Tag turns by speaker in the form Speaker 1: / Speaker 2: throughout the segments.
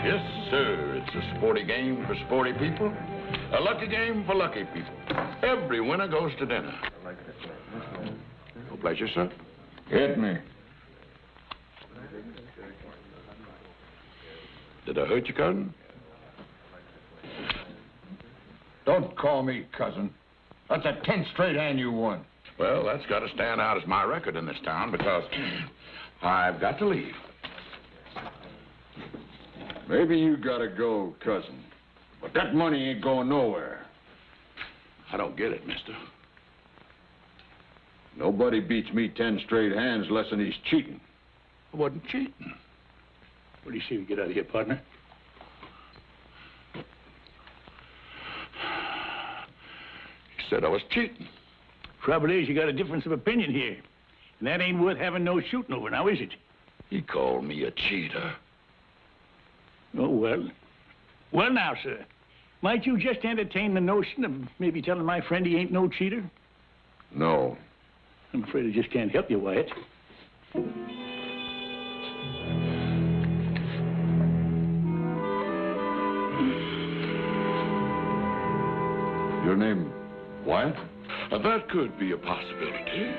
Speaker 1: Yes, sir. It's a sporty game for sporty people. A lucky game for lucky people. Every winner goes to dinner. Your pleasure, sir.
Speaker 2: Hit me.
Speaker 1: Did I hurt you, cousin?
Speaker 2: Don't call me cousin. That's a 10th straight hand you won.
Speaker 1: Well, that's got to stand out as my record in this town because I've got to leave.
Speaker 2: Maybe you gotta go, cousin. But that money ain't going nowhere.
Speaker 1: I don't get it, mister.
Speaker 2: Nobody beats me 10 straight hands less than he's cheating.
Speaker 1: I wasn't cheating.
Speaker 3: What do you say we get out of here, partner?
Speaker 1: He said I was cheating.
Speaker 3: Trouble is, you got a difference of opinion here. And that ain't worth having no shooting over, now is it?
Speaker 1: He called me a cheater.
Speaker 3: Oh, well. Well, now, sir, might you just entertain the notion of maybe telling my friend he ain't no cheater?
Speaker 2: No.
Speaker 3: I'm afraid I just can't help you, Wyatt.
Speaker 2: Your name, Wyatt?
Speaker 1: That could be a possibility.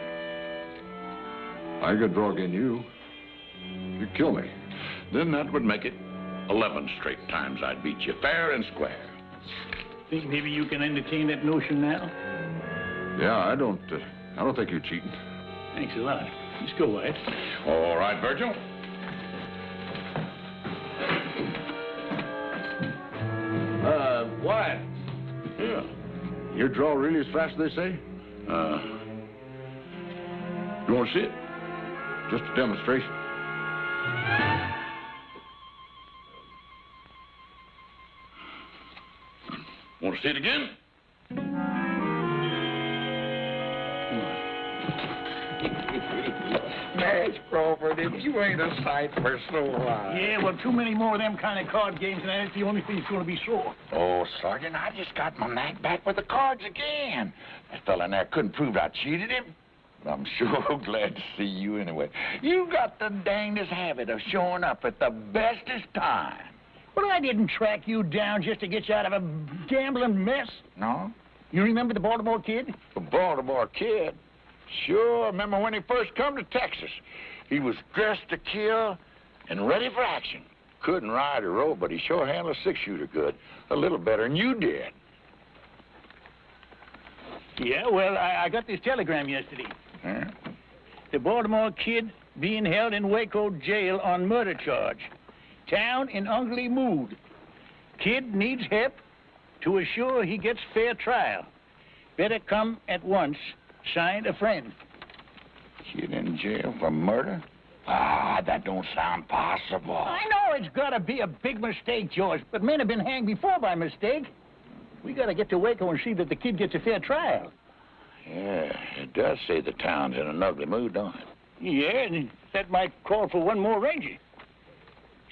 Speaker 2: I could draw against you. You'd kill me.
Speaker 1: Then that would make it 11 straight times I'd beat you fair and square.
Speaker 3: Think maybe you can entertain that notion now?
Speaker 2: Yeah, I don't think you're cheating.
Speaker 3: Thanks a lot. Let's go, Wyatt.
Speaker 1: All right, Virgil.
Speaker 2: Wyatt.
Speaker 1: Yeah.
Speaker 2: You draw really as fast as they say?
Speaker 1: You want to see it?
Speaker 2: Just a demonstration.
Speaker 1: Want to see it again?
Speaker 4: Mash Crawford, if you ain't a sight for sore eyes.
Speaker 3: Yeah, well, too many more of them kind of card games, and that's the only thing that's going to be sore.
Speaker 4: Oh, Sergeant, I just got my knack back with the cards again. That fella in there couldn't prove I cheated him. But I'm sure glad to see you anyway. You got the dangest habit of showing up at the bestest time.
Speaker 3: Well, I didn't track you down just to get you out of a gambling mess.
Speaker 4: No?
Speaker 3: You remember the Baltimore Kid?
Speaker 4: The Baltimore Kid? Sure, I remember when he first come to Texas. He was dressed to kill and ready for action. Couldn't ride or row, but he sure handled a six-shooter good. A little better than you did.
Speaker 3: Yeah, well, I got this telegram yesterday.
Speaker 4: Huh?
Speaker 3: The Baltimore Kid being held in Waco jail on murder charge. Town in ugly mood. Kid needs help to assure he gets fair trial. Better come at once. Signed, a friend.
Speaker 4: Kid in jail for murder? Ah, that don't sound possible.
Speaker 3: I know it's got to be a big mistake, George, but men have been hanged before by mistake. We got to get to Waco and see that the kid gets a fair trial.
Speaker 4: Yeah, it does say the town's in an ugly mood, don't it?
Speaker 3: Yeah, and that might call for one more ranger.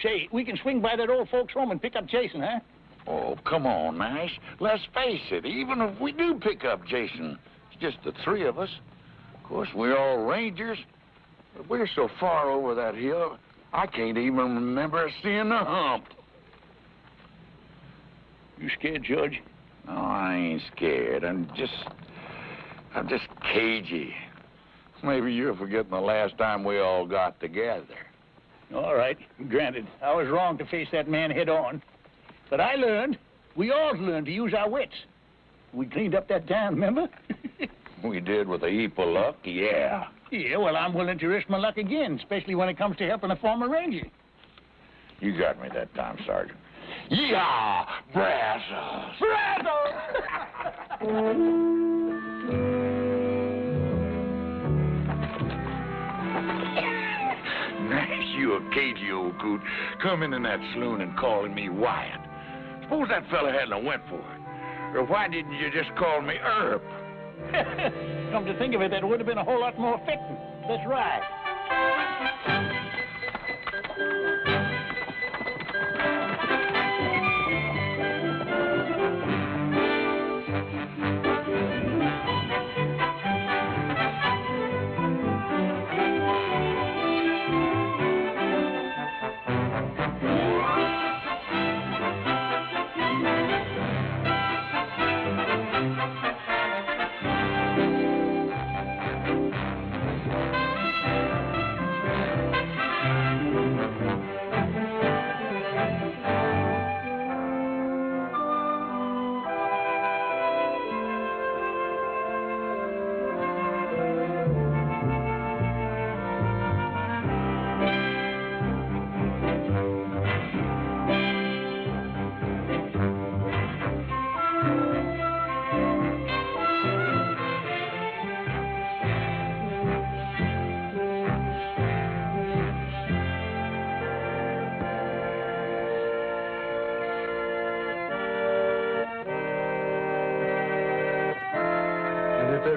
Speaker 3: Say, we can swing by that old folks' home and pick up Jason, huh?
Speaker 4: Oh, come on, Nash. Let's face it, even if we do pick up Jason, it's just the three of us. Of course, we're all rangers, but we're so far over that hill, I can't even remember seeing the hump.
Speaker 3: You scared, George?
Speaker 4: No, I ain't scared. I'm just cagey. Maybe you're forgetting the last time we all got together.
Speaker 3: All right, granted. I was wrong to face that man head on. But I learned, we all learned to use our wits. We cleaned up that town, remember?
Speaker 4: We did with a heap of luck, yeah.
Speaker 3: Yeah, well, I'm willing to risk my luck again, especially when it comes to helping a former ranger.
Speaker 4: You got me that time, Sergeant. Yeehaw! Brazos! Nash, you a cagey old coot, coming in that saloon and calling me Wyatt. Suppose that fella hadn't went for it. Or why didn't you just call me Herb?
Speaker 3: Come to think of it, that would have been a whole lot more fitting. That's right.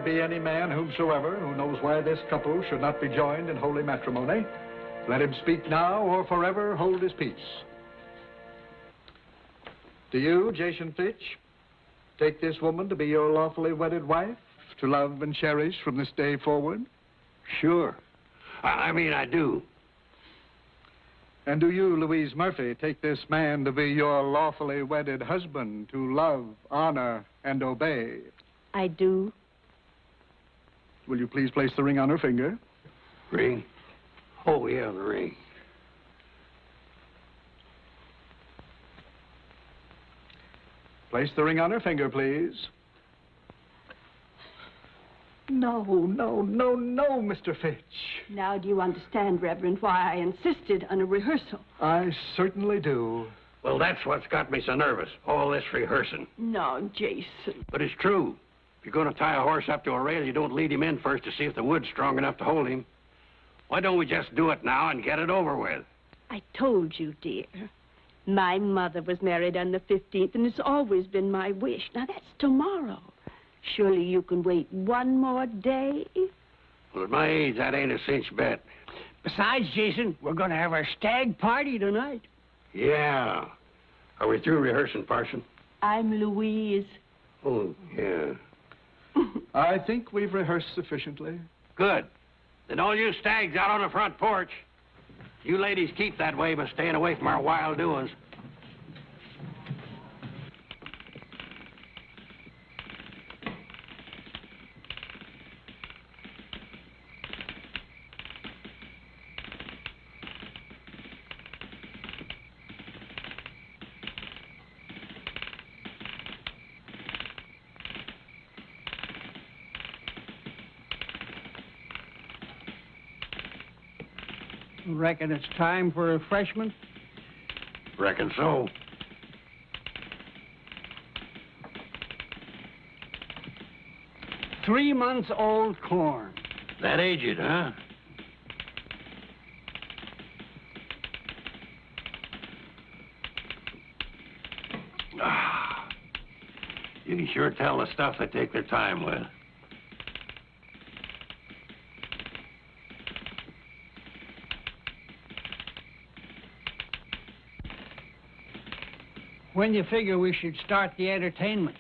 Speaker 5: be any man whomsoever who knows why this couple should not be joined in holy matrimony, let him speak now or forever hold his peace. Do you, Jason Fitch, take this woman to be your lawfully wedded wife, to love and cherish from this day forward?
Speaker 6: Sure. I mean, I do.
Speaker 5: And do you, Louise Murphy, take this man to be your lawfully wedded husband, to love, honor, and obey?
Speaker 7: I do.
Speaker 5: Will you please place the ring on her finger?
Speaker 6: Ring? Oh, yeah, the ring.
Speaker 5: Place the ring on her finger, please. No, Mr. Fitch.
Speaker 7: Now do you understand, Reverend, why I insisted on a rehearsal?
Speaker 5: I certainly do.
Speaker 6: Well, that's what's got me so nervous, all this rehearsing.
Speaker 7: No, Jason.
Speaker 6: But it's true. If you're going to tie a horse up to a rail, you don't lead him in first to see if the wood's strong enough to hold him. Why don't we just do it now and get it over with?
Speaker 7: I told you, dear. My mother was married on the 15th, and it's always been my wish. Now, that's tomorrow. Surely you can wait one more day?
Speaker 6: Well, at my age, that ain't a cinch bet.
Speaker 3: Besides, Jason, we're going to have our stag party tonight.
Speaker 6: Yeah. Are we through rehearsing, Parson?
Speaker 7: I'm Louise.
Speaker 6: Oh, yeah.
Speaker 5: I think we've rehearsed sufficiently.
Speaker 6: Good. Then all you stags out on the front porch. You ladies keep that way by staying away from our wild doings.
Speaker 3: Reckon it's time for refreshment?
Speaker 6: Reckon so.
Speaker 3: Three-month-old corn.
Speaker 6: That aged, huh? Ah, you can sure tell the stuff they take their time with.
Speaker 3: When do you figure we should start the entertainment?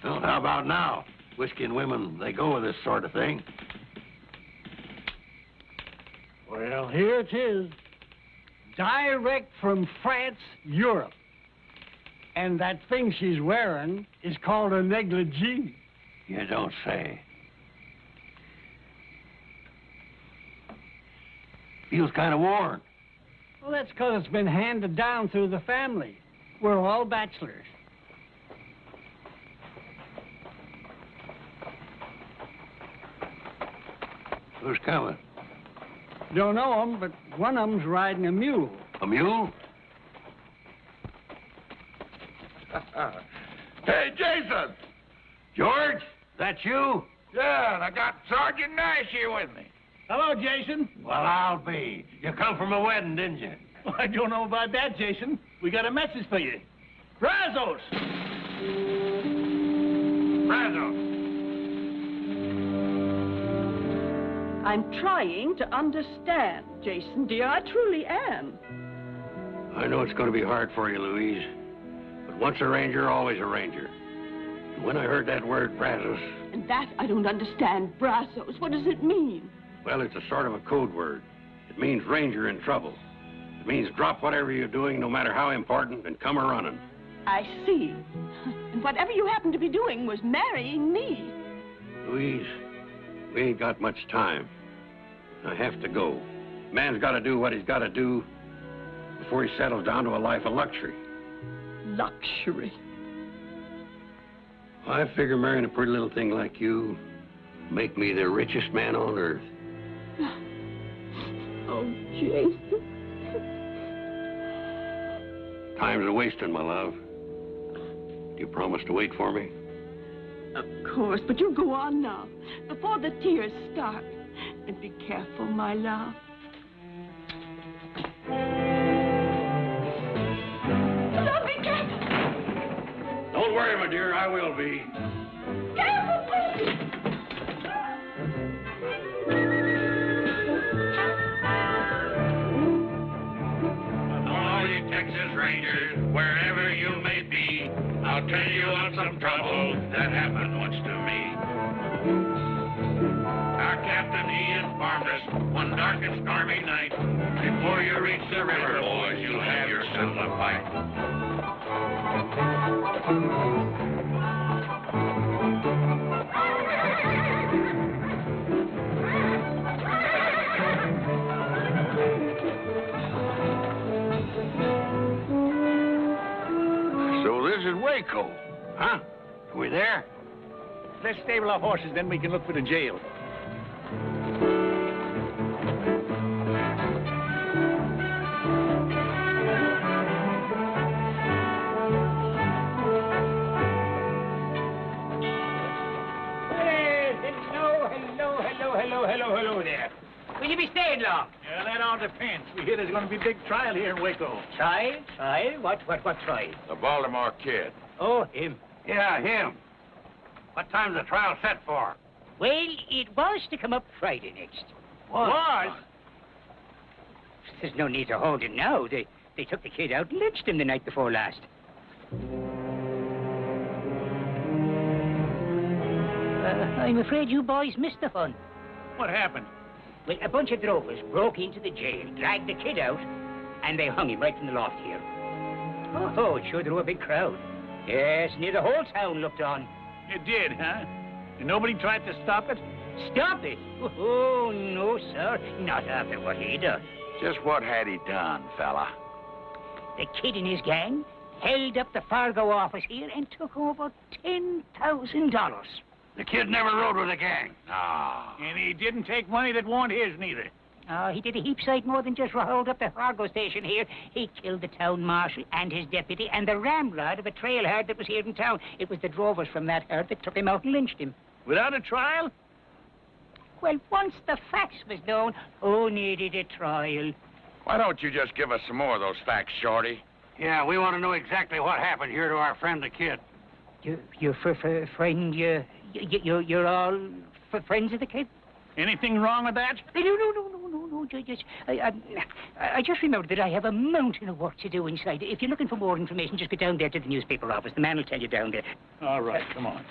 Speaker 6: Well, how about now? Whiskey and women, they go with this sort of thing.
Speaker 3: Well, here it is. Direct from France, Europe. And that thing she's wearing is called a negligee.
Speaker 6: You don't say. Feels kind of worn.
Speaker 3: Well, that's because it's been handed down through the family. We're all bachelors.
Speaker 6: Who's coming?
Speaker 3: Don't know 'em, but one of 'em's riding a mule.
Speaker 6: A mule?
Speaker 1: Hey, Jason!
Speaker 6: George, that you?
Speaker 1: Yeah, and I got Sergeant Nash here with me.
Speaker 3: Hello, Jason.
Speaker 6: Well, I'll be. You come from a wedding, didn't you?
Speaker 3: Well, I don't know about that, Jason. We got a message for you. Brazos!
Speaker 6: Brazos!
Speaker 7: I'm trying to understand, Jason, dear. I truly am.
Speaker 6: I know it's going to be hard for you, Louise. But once a ranger, always a ranger. And when I heard that word, Brazos...
Speaker 7: And that I don't understand. Brazos, what does it mean?
Speaker 6: Well, it's a sort of a code word. It means ranger in trouble. It means drop whatever you're doing, no matter how important, and come a-running.
Speaker 7: I see. And whatever you happen to be doing was marrying me.
Speaker 6: Louise, we ain't got much time. I have to go. Man's got to do what he's got to do before he settles down to a life of luxury.
Speaker 7: Luxury.
Speaker 6: I figure marrying a pretty little thing like you make me the richest man on earth.
Speaker 7: Oh, Jason.
Speaker 6: Time's a-wasting, my love. Do you promise to wait for me?
Speaker 7: Of course, but you go on now, before the tears start. And be careful, my love. Oh, be careful!
Speaker 6: Don't worry, my dear, I will be.
Speaker 7: Careful, please!
Speaker 1: strangers, wherever you may be, I'll tell you of some trouble that happened once to me. Our captain, he informed us one dark and stormy night, before you reach the river, boys, you'll have yourself a fight.
Speaker 4: So this is Waco, huh? Are we there?
Speaker 3: Let's stable our horses, then we can look for the jail. Hello there.
Speaker 8: Will you be staying long?
Speaker 3: Yeah, that all depends. We hear there's going to be a big trial here in Waco.
Speaker 8: Trial? Trial? What trial?
Speaker 4: The Baltimore Kid.
Speaker 8: Oh, him.
Speaker 6: Yeah, him. What time's the trial set for?
Speaker 8: Well, it was to come up Friday next.
Speaker 3: Was?
Speaker 8: There's no need to hold it now. They took the kid out and lynched him the night before last. I'm afraid you boys missed the fun.
Speaker 3: What happened?
Speaker 8: Well, a bunch of drovers broke into the jail, dragged the kid out, and they hung him right from the loft here. Oh, it sure drew a big crowd. Yes, near the whole town looked on.
Speaker 3: It did, huh? And nobody tried to stop it?
Speaker 8: Stop it? Oh, no, sir. Not after what he done.
Speaker 4: Just what had he done, fella?
Speaker 8: The kid and his gang held up the Fargo office here and took over $10,000.
Speaker 6: The kid never rode with a gang.
Speaker 4: Ah.
Speaker 3: And he didn't take money that wasn't his, neither.
Speaker 8: He did a heap sight more than just hold up the Fargo station here. He killed the town marshal and his deputy and the ramrod of a trail herd that was here in town. It was the drovers from that herd that took him out and lynched him.
Speaker 3: Without a trial?
Speaker 8: Well, once the facts was known, who needed a trial?
Speaker 4: Why don't you just give us some more of those facts, Shorty?
Speaker 6: Yeah, we want to know exactly what happened here to our friend the kid.
Speaker 8: Your friend, you're all friends of the kid?
Speaker 3: Anything wrong with that?
Speaker 8: No. I just remembered that I have a mountain of work to do inside. If you're looking for more information, just go down there to the newspaper office. The man will tell you down there.
Speaker 3: All right, come on.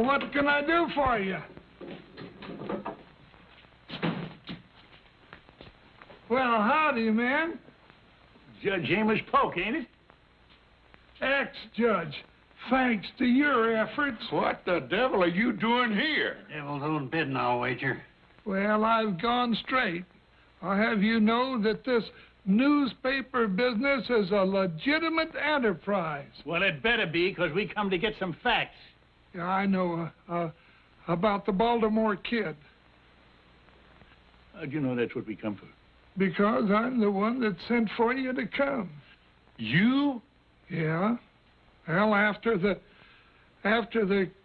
Speaker 9: What can I do for you? Well, howdy, man.
Speaker 3: Judge Amos Polk, ain't it?
Speaker 9: Ex-judge, thanks to your efforts.
Speaker 4: What the devil are you doing here?
Speaker 6: Devil's own bidding, I'll wager.
Speaker 9: Well, I've gone straight. I'll have you know that this newspaper business is a legitimate enterprise.
Speaker 3: Well, it better be, because we come to get some facts.
Speaker 9: Yeah, I know about the Baltimore Kid.
Speaker 3: How'd you know that's what we come for?
Speaker 9: Because I'm the one that sent for you to come.
Speaker 3: You?
Speaker 9: Yeah. Well, after the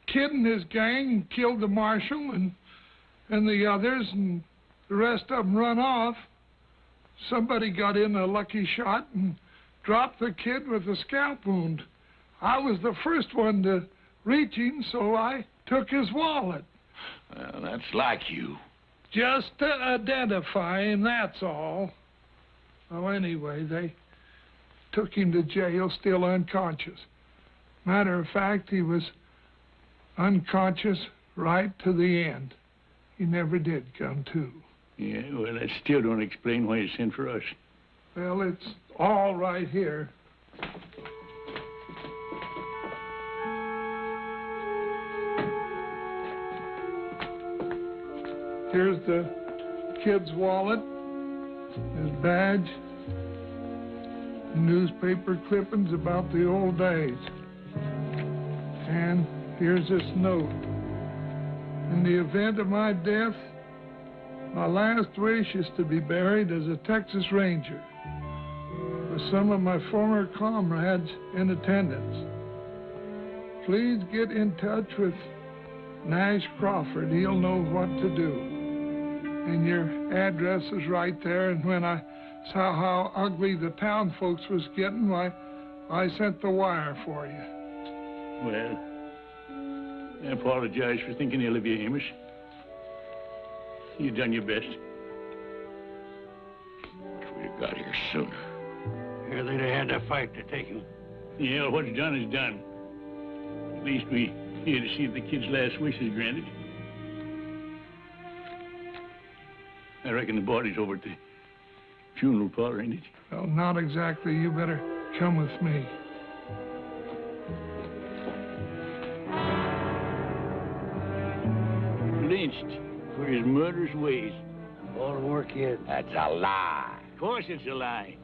Speaker 9: kid and his gang killed the marshal and the others and the rest of them run off, somebody got in a lucky shot and dropped the kid with a scalp wound. I was the first one to reach him, so I took his wallet.
Speaker 4: Well, that's like you.
Speaker 9: Just to identify him, that's all. Oh, anyway, they took him to jail still unconscious. Matter of fact, he was unconscious right to the end. He never did come to.
Speaker 3: Yeah, well, that still don't explain why you sent for us.
Speaker 9: Well, it's all right here. Here's the kid's wallet, his badge, newspaper clippings about the old days. And here's this note. In the event of my death, my last wish is to be buried as a Texas Ranger with some of my former comrades in attendance. Please get in touch with Nash Crawford. He'll know what to do. And your address is right there, and when I saw how ugly the town folks was getting, why, I sent the wire for you.
Speaker 3: Well, I apologize for thinking ill of you, Amos. You done your best.
Speaker 1: If we'd have got here sooner.
Speaker 6: Here they'd have had to fight to take him.
Speaker 3: Yeah, well, what's done is done. At least we here to see if the kid's last wish is granted. I reckon the body's over at the funeral parlor, ain't it?
Speaker 9: Well, not exactly. You better come with me.
Speaker 3: Lynched for his murderous ways.
Speaker 6: Baltimore kid.
Speaker 4: That's a lie.
Speaker 3: Of course it's a lie.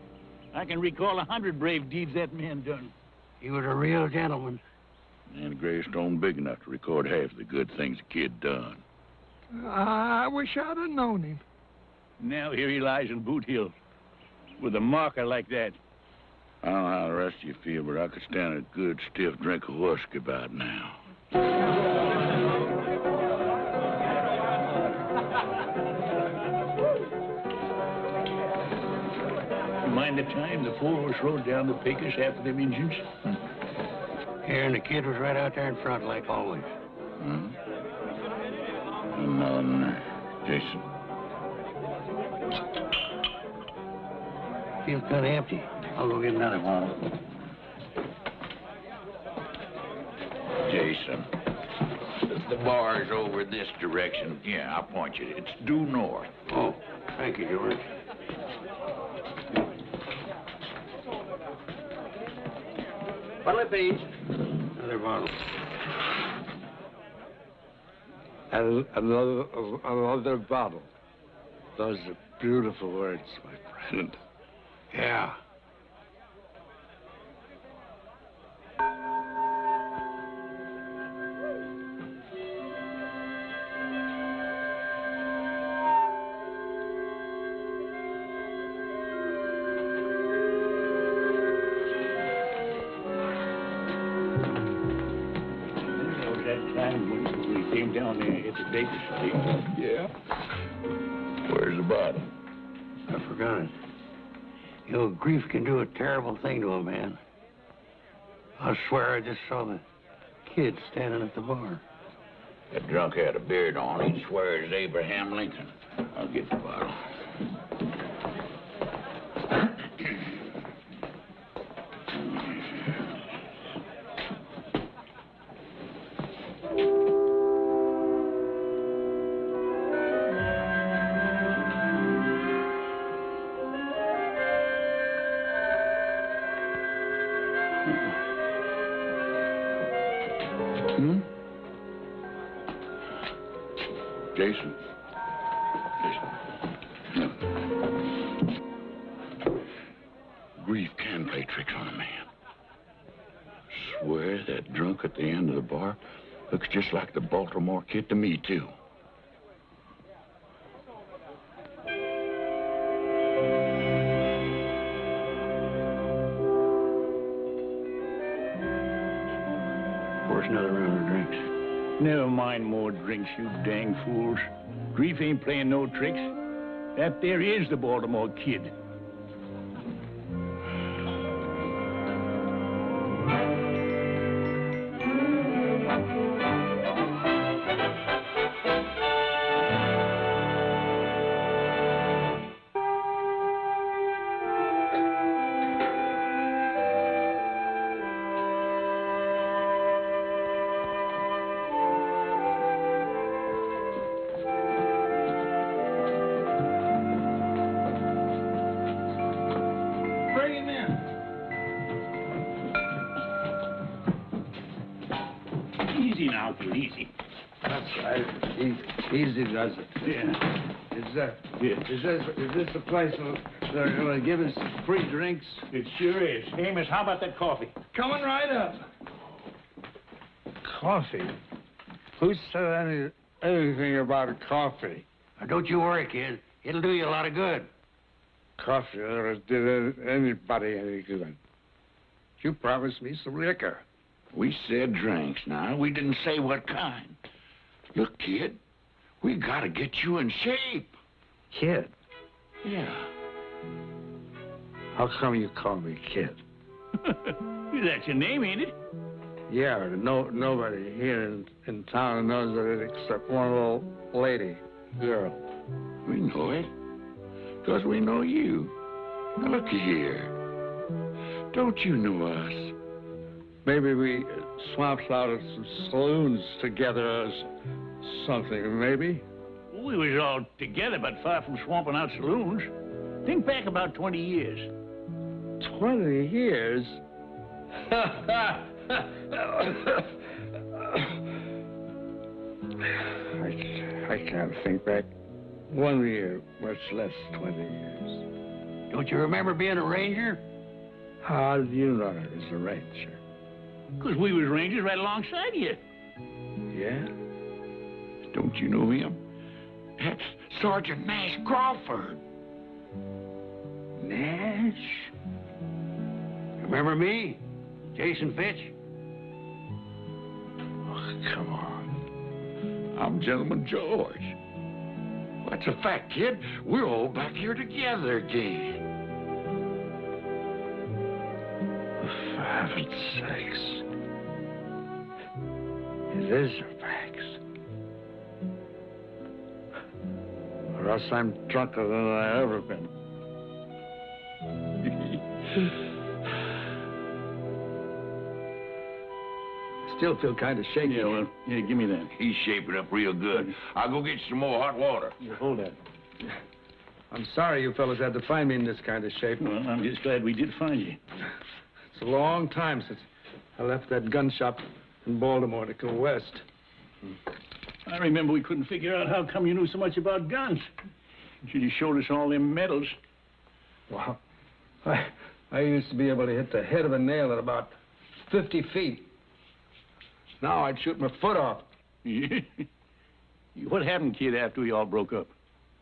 Speaker 3: I can recall 100 brave deeds that man done.
Speaker 6: He was a real gentleman.
Speaker 1: And a gravestone big enough to record half the good things the kid done.
Speaker 9: I wish I'd have known him.
Speaker 3: Now here he lies in Boot Hill with a marker like that.
Speaker 1: I don't know how the rest of you feel, but I could stand a good, stiff drink of whiskey about now.
Speaker 3: Mind the time the four-horse rode down the Pecos after them Injuns?
Speaker 6: Here, and the kid was right out there in front, like always.
Speaker 1: Hmm? Another one, Jason.
Speaker 6: Feels kind of empty. I'll go get another one.
Speaker 1: Jason. The bar's over this direction. Yeah, I'll point you. It's due north.
Speaker 6: Oh, thank you, George. What'll it be? Another bottle.
Speaker 2: Another bottle. Those are beautiful words, my friend.
Speaker 6: Yeah.
Speaker 3: Down there at the Baker Street.
Speaker 1: Yeah? Where's the body?
Speaker 6: I forgot it. You know, grief can do a terrible thing to a man. I swear I just saw the kid standing at the bar.
Speaker 1: That drunk had a beard on. He'd swear it's Abraham Lincoln. I'll get the bottle. Jason. Grief can play tricks on a man. Swear that drunk at the end of the bar looks just like the Baltimore kid to me, too.
Speaker 6: Pour us another round of drinks.
Speaker 3: Never mind more drinks, you dang fools. Grief ain't playing no tricks. That there is the Baltimore kid. Easy now, kid, easy.
Speaker 2: That's right. Easy does it.
Speaker 3: Yeah.
Speaker 2: Is this the place where they're going to give us free drinks?
Speaker 3: It sure is. Amos, how about that coffee?
Speaker 9: Coming right up.
Speaker 2: Coffee? Who said anything about coffee?
Speaker 6: Now, don't you worry, kid. It'll do you a lot of good.
Speaker 2: Coffee never did anybody any good. You promised me some liquor.
Speaker 1: We said drinks now. We didn't say what kind. Look, kid, we gotta get you in shape.
Speaker 2: Kid?
Speaker 1: Yeah.
Speaker 2: How come you call me kid?
Speaker 3: That's your name, ain't it?
Speaker 2: Yeah, but nobody here in town knows it except one little lady, girl.
Speaker 1: We know it. Because we know you. Now, looky here. Don't you know us?
Speaker 2: Maybe we swamped out at some saloons together or something, maybe.
Speaker 3: We was all together, but far from swamping out saloons. Think back about 20 years.
Speaker 2: 20 years? I can't think back 1 year, much less 20 years.
Speaker 6: Don't you remember being a ranger?
Speaker 2: How did you know I was a ranger?
Speaker 3: Because we was rangers right alongside you.
Speaker 2: Yeah?
Speaker 1: Don't you know him? That's Sergeant Nash Crawford.
Speaker 2: Nash?
Speaker 6: Remember me? Jason Fitch?
Speaker 2: Oh, come on.
Speaker 1: I'm Gentleman George. That's a fact, kid. We're all back here together again.
Speaker 2: For heaven's sakes. It is a fact. Or else I'm drunker than I ever been. Still feel kind of shaky.
Speaker 3: Yeah, well, yeah, give me that.
Speaker 1: He's shaping up real good. I'll go get you some more hot water.
Speaker 3: Yeah, hold that.
Speaker 2: I'm sorry you fellas had to find me in this kind of shape.
Speaker 3: Well, I'm just glad we did find you.
Speaker 2: It's a long time since I left that gun shop in Baltimore to go west.
Speaker 3: I remember we couldn't figure out how come you knew so much about guns. You should have showed us all them medals.
Speaker 2: Well, I used to be able to hit the head of a nail at about 50 feet. Now I'd shoot my foot off.
Speaker 3: What happened, kid, after we all broke up?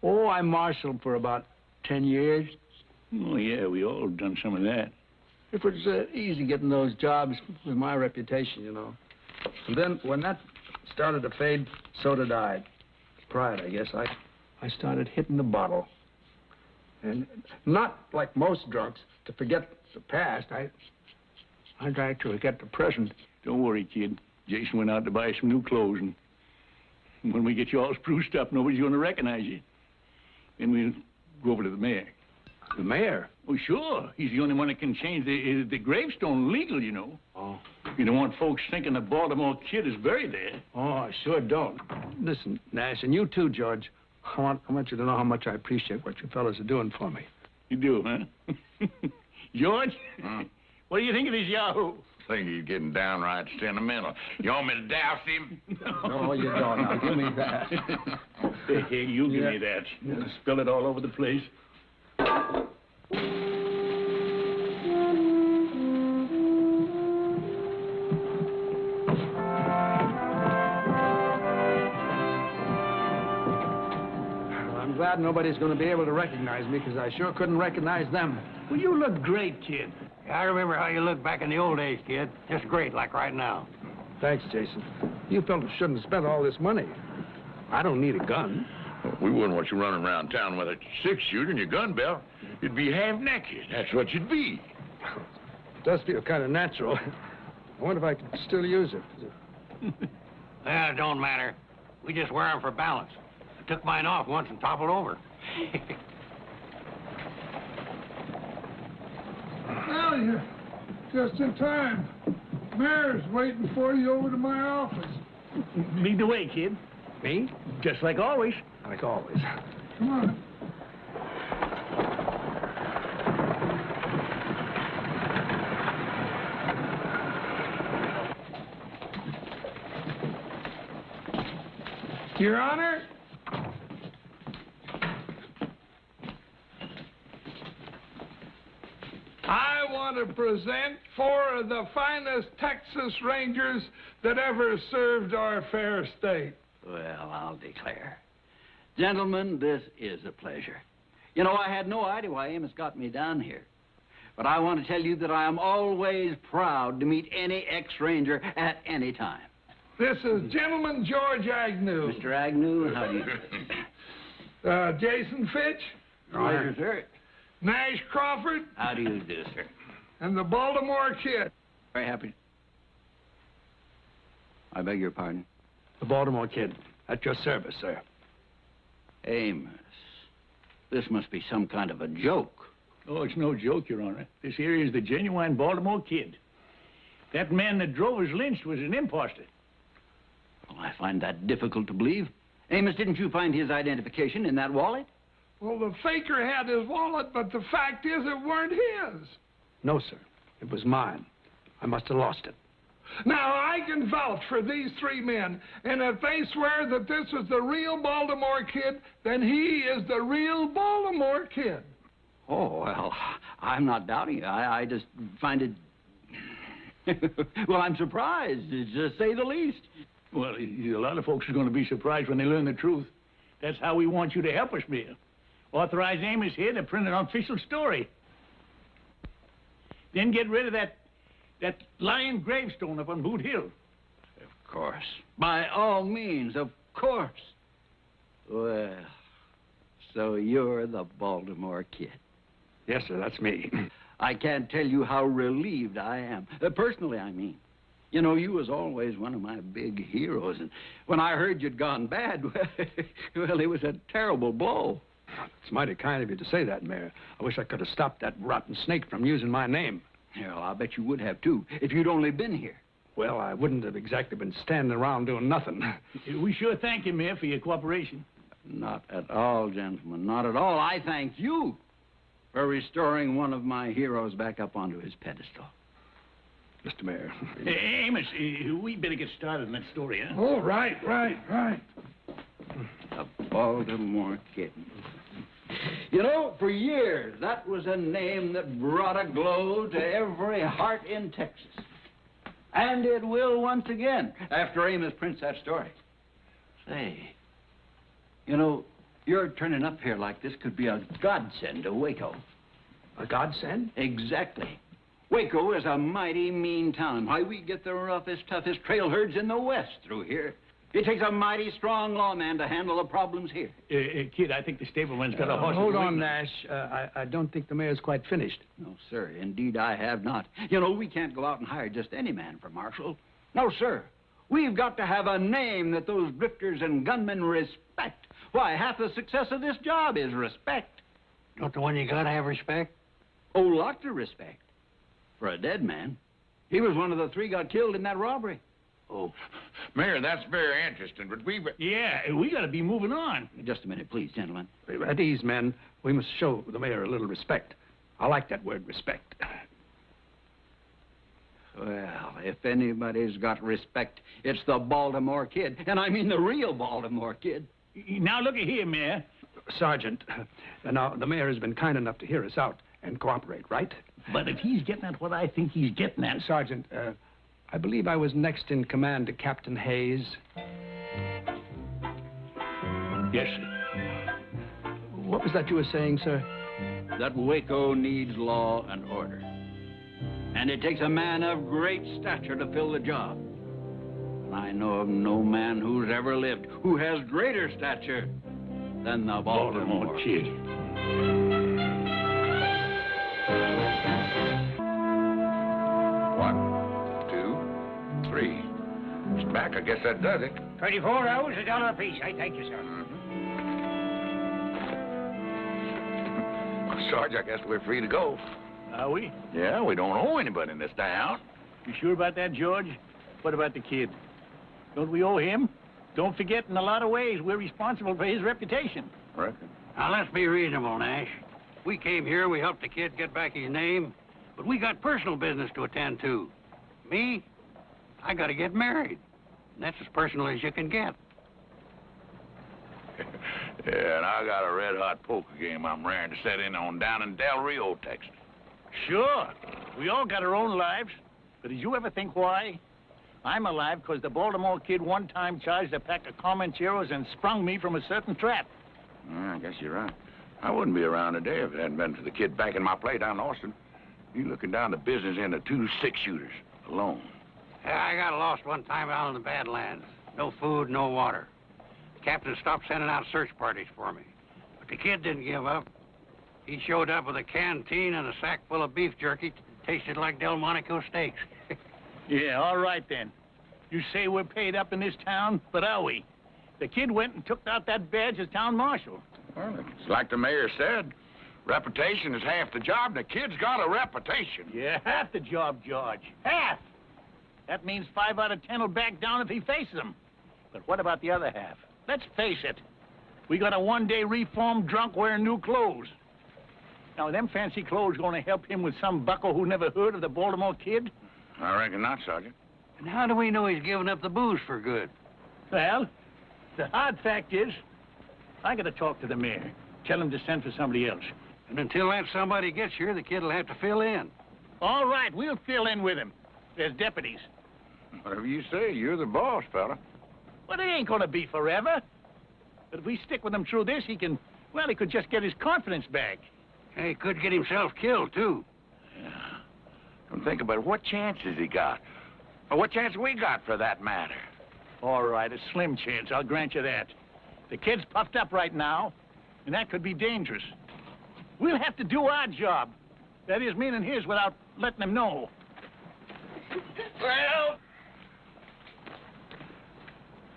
Speaker 2: Oh, I marshaled for about 10 years.
Speaker 3: Oh, yeah, we all done some of that.
Speaker 2: It was easy getting those jobs with my reputation, you know. And then when that started to fade, so did I. Pride, I guess. I started hitting the bottle. And not like most drunks, to forget the past. I tried to forget the present.
Speaker 3: Don't worry, kid. Jason went out to buy some new clothes, and when we get you all spruced up, nobody's going to recognize you. Then we'll go over to the mayor.
Speaker 2: The mayor?
Speaker 3: Oh, sure. He's the only one that can change the gravestone legal, you know.
Speaker 2: Oh.
Speaker 3: You don't want folks thinking the Baltimore kid is buried there.
Speaker 2: Oh, I sure don't. Listen, Nash, and you too, George. I want you to know how much I appreciate what you fellas are doing for me.
Speaker 3: You do, huh? George? What do you think of this yahoo?
Speaker 1: I think he's getting downright sentimental. You want me to douse him?
Speaker 2: No, you don't. Now, give me that.
Speaker 3: Hey, you give me that. Yeah. Spill it all over the place.
Speaker 2: I'm glad nobody's going to be able to recognize me, because I sure couldn't recognize them.
Speaker 3: Well, you look great, kid.
Speaker 6: I remember how you looked back in the old days, kid. Just great, like right now.
Speaker 2: Thanks, Jason. You fellas shouldn't have spent all this money. I don't need a gun.
Speaker 1: Well, we wouldn't want you running around town with a six-shooter and your gun belt. You'd be half-naked. That's what you'd be.
Speaker 2: It does feel kind of natural. I wonder if I could still use it.
Speaker 6: Well, it don't matter. We just wear them for balance. I took mine off once and toppled over.
Speaker 9: Now you're just in time. Mayor's waiting for you over to my office.
Speaker 3: Lead the way, kid.
Speaker 2: Me?
Speaker 3: Just like always.
Speaker 2: Like always.
Speaker 9: Come on. Your Honor, I want to present 4 of the finest Texas Rangers that ever served our fair state.
Speaker 10: Well, I'll declare. Gentlemen, this is a pleasure. You know, I had no idea why Amos got me down here. But I want to tell you that I am always proud to meet any ex-Ranger at any time.
Speaker 9: This is Gentleman George Agnew.
Speaker 10: Mr. Agnew, how do you...
Speaker 9: Jason Fitch.
Speaker 10: Pleasure, sir.
Speaker 9: Nash Crawford.
Speaker 10: How do you do, sir?
Speaker 9: And the Baltimore Kid.
Speaker 10: Very happy. I beg your pardon?
Speaker 2: The Baltimore Kid. At your service, sir.
Speaker 10: Amos, this must be some kind of a joke.
Speaker 3: Oh, it's no joke, Your Honor. This here is the genuine Baltimore Kid. That man that drove us lynched was an imposter.
Speaker 10: Well, I find that difficult to believe. Amos, didn't you find his identification in that wallet?
Speaker 9: Well, the faker had his wallet, but the fact is it weren't his.
Speaker 2: No, sir. It was mine. I must have lost it.
Speaker 9: Now, I can vouch for these three men, and if they swear that this is the real Baltimore Kid, then he is the real Baltimore Kid.
Speaker 10: Oh, well, I'm not doubting it. I just find it... Well, I'm surprised, to say the least.
Speaker 3: Well, a lot of folks are going to be surprised when they learn the truth. That's how we want you to help us, Mayor. Authorize Amos here to print an official story. Then get rid of that lying gravestone up on Boot Hill.
Speaker 10: Of course. By all means, of course. Well, so you're the Baltimore Kid.
Speaker 2: Yes, sir, that's me.
Speaker 10: I can't tell you how relieved I am. Personally, I mean. You know, you was always one of my big heroes, and when I heard you'd gone bad, well, it was a terrible blow.
Speaker 2: It's mighty kind of you to say that, Mayor. I wish I could have stopped that rotten snake from using my name.
Speaker 10: Yeah, well, I'll bet you would have, too, if you'd only been here.
Speaker 2: Well, I wouldn't have exactly been standing around doing nothing.
Speaker 3: We sure thank you, Mayor, for your cooperation.
Speaker 10: Not at all, gentlemen, not at all. I thank you for restoring one of my heroes back up onto his pedestal.
Speaker 2: Mr. Mayor.
Speaker 3: Hey, Amos, we better get started on that story, huh?
Speaker 9: Oh, right.
Speaker 10: The Baltimore Kid. You know, for years, that was a name that brought a glow to every heart in Texas. And it will once again, after Amos prints that story. Say, you know, your turning up here like this could be a godsend to Waco.
Speaker 2: A godsend?
Speaker 10: Exactly. Waco is a mighty mean town. Why, we get the roughest, toughest trail herds in the West through here. It takes a mighty strong lawman to handle the problems here.
Speaker 3: Kid, I think the stableman's got a horse.
Speaker 2: Hold on, Nash. I don't think the mayor's quite finished.
Speaker 10: No, sir. Indeed, I have not. You know, we can't go out and hire just any man for marshal. No, sir. We've got to have a name that those drifters and gunmen respect. Why, half the success of this job is respect.
Speaker 6: Don't the one you gotta have respect?
Speaker 10: Oh, lots of respect. For a dead man. He was one of the three got killed in that robbery.
Speaker 4: Oh, Mayor, that's very interesting, but
Speaker 3: Yeah, we got to be moving on.
Speaker 10: Just a minute, please, gentlemen.
Speaker 2: At ease, men. We must show the mayor a little respect. I like that word, respect.
Speaker 10: Well, if anybody's got respect, it's the Baltimore Kid. And I mean the real Baltimore Kid.
Speaker 3: Now, look at here, Mayor.
Speaker 2: Sergeant, now, the mayor has been kind enough to hear us out and cooperate, right?
Speaker 3: But if he's getting at what I think he's getting at...
Speaker 2: Sergeant, I believe I was next in command to Captain Hayes.
Speaker 3: Yes, sir.
Speaker 2: What was that you were saying, sir?
Speaker 10: That Waco needs law and order. And it takes a man of great stature to fill the job. And I know of no man who's ever lived who has greater stature than the Baltimore Kid.
Speaker 4: One, two, three. It's back. I guess that does it.
Speaker 8: 24 hours, $1 apiece. I thank you, sir.
Speaker 4: Well, Sarge, I guess we're free to go.
Speaker 3: Are we?
Speaker 4: Yeah, we don't owe anybody in this town.
Speaker 3: You sure about that, George? What about the kid? Don't we owe him? Don't forget, in a lot of ways, we're responsible for his reputation.
Speaker 4: Reckon.
Speaker 6: Now, let's be reasonable, Nash. We came here, we helped the kid get back his name, but we got personal business to attend to. Me, I gotta get married. And that's as personal as you can get.
Speaker 4: Yeah, and I got a red-hot poker game I'm raring to set in on down in Del Rio, Texas.
Speaker 3: Sure. We all got our own lives. But did you ever think why? I'm alive because the Baltimore Kid one time charged a pack of Comancheros and sprung me from a certain trap.
Speaker 4: Yeah, I guess you're right. I wouldn't be around today if it hadn't been for the kid back in my play down in Austin. He looking down the business end of 2 6-shooters alone.
Speaker 6: Yeah, I got lost one time out in the Badlands. No food, no water. The captain stopped sending out search parties for me. But the kid didn't give up. He showed up with a canteen and a sack full of beef jerky. Tasted like Delmonico steaks.
Speaker 3: Yeah, all right then. You say we're paid up in this town, but are we? The kid went and took out that badge as town marshal.
Speaker 1: Well, it's like the mayor said. Reputation is half the job. The kid's got a reputation.
Speaker 3: Yeah, half the job, George. Half! That means 5 out of 10 will back down if he faces them. But what about the other half? Let's face it. We got a one-day reformed drunk wearing new clothes. Now, are them fancy clothes going to help him with some bucko who never heard of the Baltimore Kid?
Speaker 1: I reckon not, Sergeant.
Speaker 6: And how do we know he's giving up the booze for good?
Speaker 3: Well, the hard fact is, I got to talk to the mayor. Tell him to send for somebody else.
Speaker 6: And until that somebody gets here, the kid will have to fill in.
Speaker 3: All right, we'll fill in with him. There's deputies.
Speaker 1: Whatever you say, you're the boss, fella.
Speaker 3: But it ain't going to be forever. But if we stick with him through this, he could just get his confidence back.
Speaker 6: Hey, he could get himself killed, too.
Speaker 1: Yeah. Come think about it. What chance has he got? Or what chance we got, for that matter?
Speaker 3: All right, a slim chance, I'll grant you that. The kid's puffed up right now, and that could be dangerous. We'll have to do our job. That is, meaning his, without letting him know.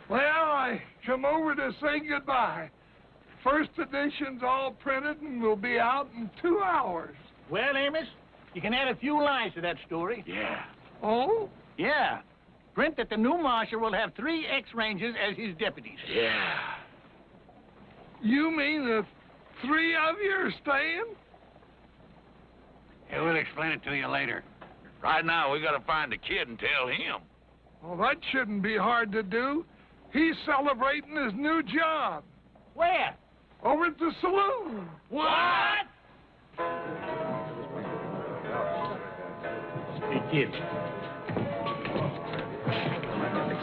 Speaker 9: Well, I come over to say goodbye. First edition's all printed and will be out in 2 hours.
Speaker 3: Well, Amos, you can add a few lines to that story.
Speaker 1: Yeah.
Speaker 9: Oh?
Speaker 3: Yeah. Print that the new marshal will have 3 X-Rangers as his deputies.
Speaker 1: Yeah.
Speaker 9: You mean the 3 of you are staying?
Speaker 6: Yeah, we'll explain it to you later.
Speaker 1: Right now, we got to find the kid and tell him.
Speaker 9: Well, that shouldn't be hard to do. He's celebrating his new job.
Speaker 3: Where?
Speaker 9: Over at the saloon.
Speaker 3: What? Hey, kid.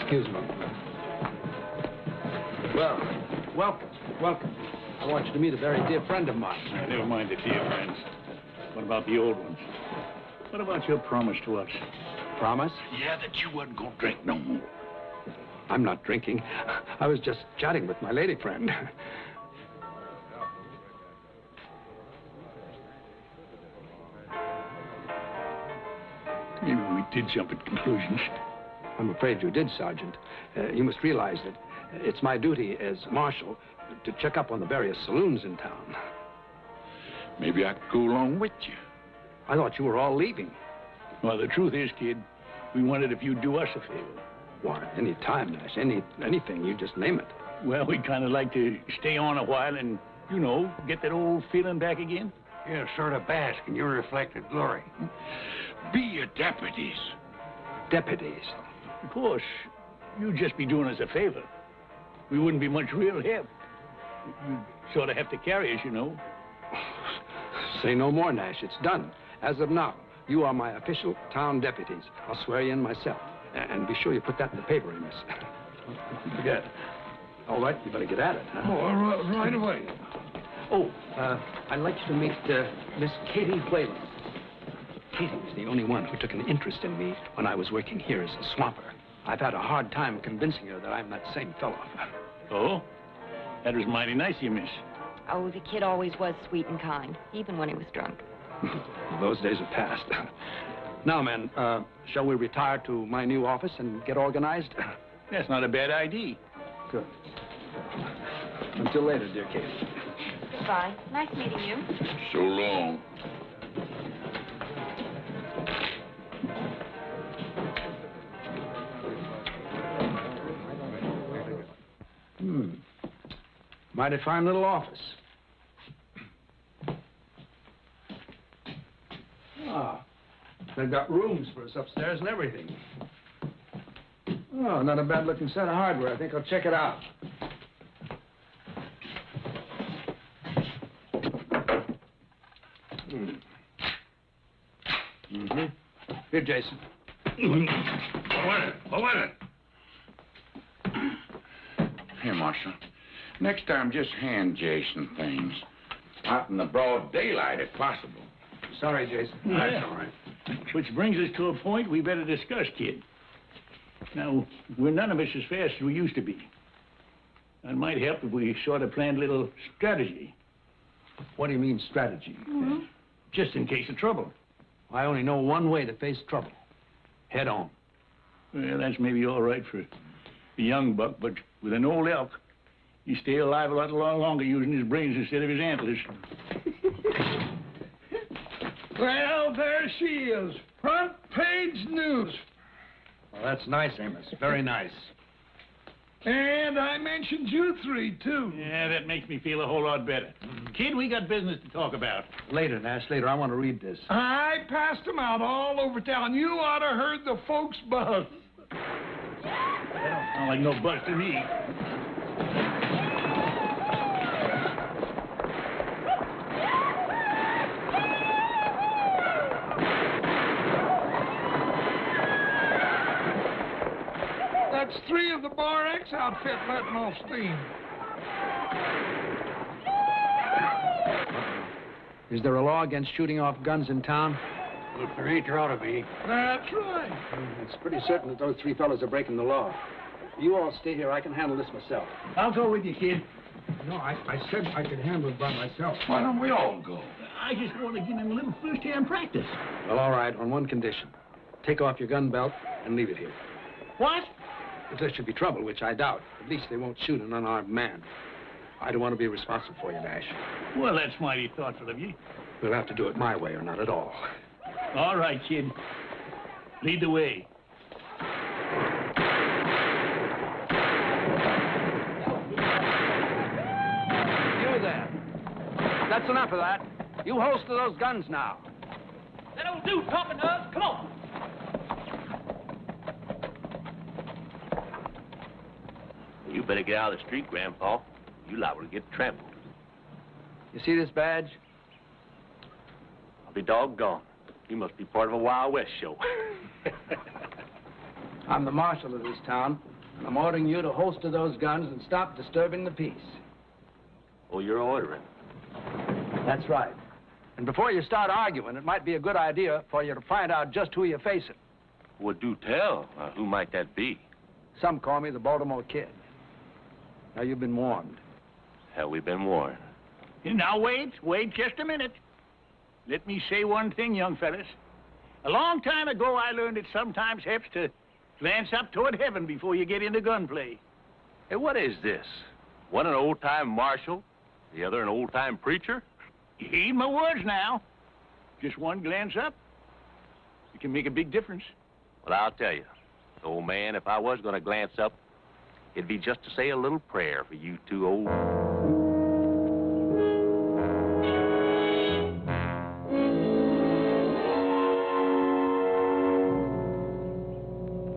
Speaker 2: Excuse me. Well, welcome. I want you to meet a very dear friend of mine.
Speaker 3: Never mind the dear friends. What about the old ones? What about your promise to us?
Speaker 2: Promise?
Speaker 1: Yeah, that you wasn't going to drink no more.
Speaker 2: I'm not drinking. I was just chatting with my lady friend.
Speaker 3: Maybe we did jump at conclusions.
Speaker 2: I'm afraid you did, Sergeant. You must realize that it's my duty as marshal to check up on the various saloons in town.
Speaker 1: Maybe I could go along with you.
Speaker 2: I thought you were all leaving.
Speaker 3: Well, the truth is, kid, we wondered if you'd do us a favor.
Speaker 2: Why, any time, Nash. Anything. You just name it.
Speaker 3: Well, we'd kind of like to stay on a while and, you know, get that old feeling back again.
Speaker 6: Yeah, sort of bask in your reflected glory.
Speaker 1: Be your deputies.
Speaker 2: Deputies?
Speaker 3: Of course, you'd just be doing us a favor. We wouldn't be much real help. You'd sort of have to carry us, you know.
Speaker 2: Say no more, Nash. It's done. As of now, you are my official town deputies. I'll swear you in myself. And be sure you put that in the paper, Amos.
Speaker 3: Forget.
Speaker 2: All right, you better get at it, huh?
Speaker 9: Oh, right away.
Speaker 2: Oh, I'd like you to meet Miss Katie Whalen. Katie was the only one who took an interest in me when I was working here as a swamper. I've had a hard time convincing her that I'm that same fellow.
Speaker 3: Oh? That was mighty nice of you, miss.
Speaker 11: Oh, the kid always was sweet and kind, even when he was drunk.
Speaker 2: Those days are past. Now, men, shall we retire to my new office and get organized?
Speaker 3: That's not a bad idea.
Speaker 2: Good. Until later, dear Katie.
Speaker 11: Goodbye. Nice meeting you.
Speaker 1: So long.
Speaker 2: Mighty fine little office. Ah, they've got rooms for us upstairs and everything. Oh, not a bad-looking set of hardware. I think I'll check it out. Here, Jason.
Speaker 1: What was it? Here, Marshal. Next time, just hand Jason things. Out in the broad daylight, if possible.
Speaker 2: Sorry, Jason.
Speaker 3: Yeah.
Speaker 2: That's all right.
Speaker 3: Which brings us to a point we better discuss, kid. Now, we're none of us as fast as we used to be. It might help if we sort of planned a little strategy.
Speaker 2: What do you mean, strategy?
Speaker 3: Just in case of trouble.
Speaker 2: I only know one way to face trouble. Head on.
Speaker 3: Well, that's maybe all right for a young buck, but with an old elk, he stay alive a lot longer using his brains instead of his antlers.
Speaker 9: Well, there she is. Front page news.
Speaker 2: Well, that's nice, Amos. Very nice.
Speaker 9: And I mentioned you three, too.
Speaker 3: Yeah, that makes me feel a whole lot better. Kid, we got business to talk about.
Speaker 2: Later, Nash, later. I want to read this.
Speaker 9: I passed them out all over town. You ought to heard the folks buzz.
Speaker 3: That don't sound like no buzz to me.
Speaker 9: That's 3 of the Bar X outfit letting off steam.
Speaker 2: Is there a law against shooting off guns in town?
Speaker 6: Well, if there ain't, there ought to be.
Speaker 9: That's right.
Speaker 2: It's pretty certain that those 3 fellas are breaking the law. You all stay here. I can handle this myself.
Speaker 3: I'll go with you, kid.
Speaker 2: No, I said I could handle it by myself.
Speaker 1: Why don't we all go?
Speaker 3: I just want to give him a little first-hand practice.
Speaker 2: Well, all right, on one condition. Take off your gun belt and leave it here.
Speaker 3: What?
Speaker 2: If there should be trouble, which I doubt, at least they won't shoot an unarmed man. I don't want to be responsible for you, Nash.
Speaker 3: Well, that's mighty thoughtful of you.
Speaker 2: We'll have to do it my way or not at all.
Speaker 3: All right, kid. Lead the way.
Speaker 2: You there. That's enough of that. You holster those guns now.
Speaker 3: That'll do talking to us. Come on.
Speaker 12: You better get out of the street, Grandpa. You liable to get trampled.
Speaker 2: You see this badge?
Speaker 12: I'll be doggone. You must be part of a Wild West show.
Speaker 2: I'm the marshal of this town, and I'm ordering you to holster those guns and stop disturbing the peace.
Speaker 12: Oh, you're ordering?
Speaker 2: That's right. And before you start arguing, it might be a good idea for you to find out just who you're facing.
Speaker 12: Well, do tell. Who might that be?
Speaker 2: Some call me the Baltimore Kid. Now, you've been warned.
Speaker 12: Have we been warned?
Speaker 3: Now, wait just a minute. Let me say one thing, young fellas. A long time ago, I learned it sometimes helps to glance up toward heaven before you get into gunplay.
Speaker 12: Hey, what is this? One an old-time marshal, the other an old-time preacher?
Speaker 3: Heed my words now. Just one glance up, it can make a big difference.
Speaker 12: Well, I'll tell you, old man, if I was going to glance up, it'd be just to say a little prayer for you two old...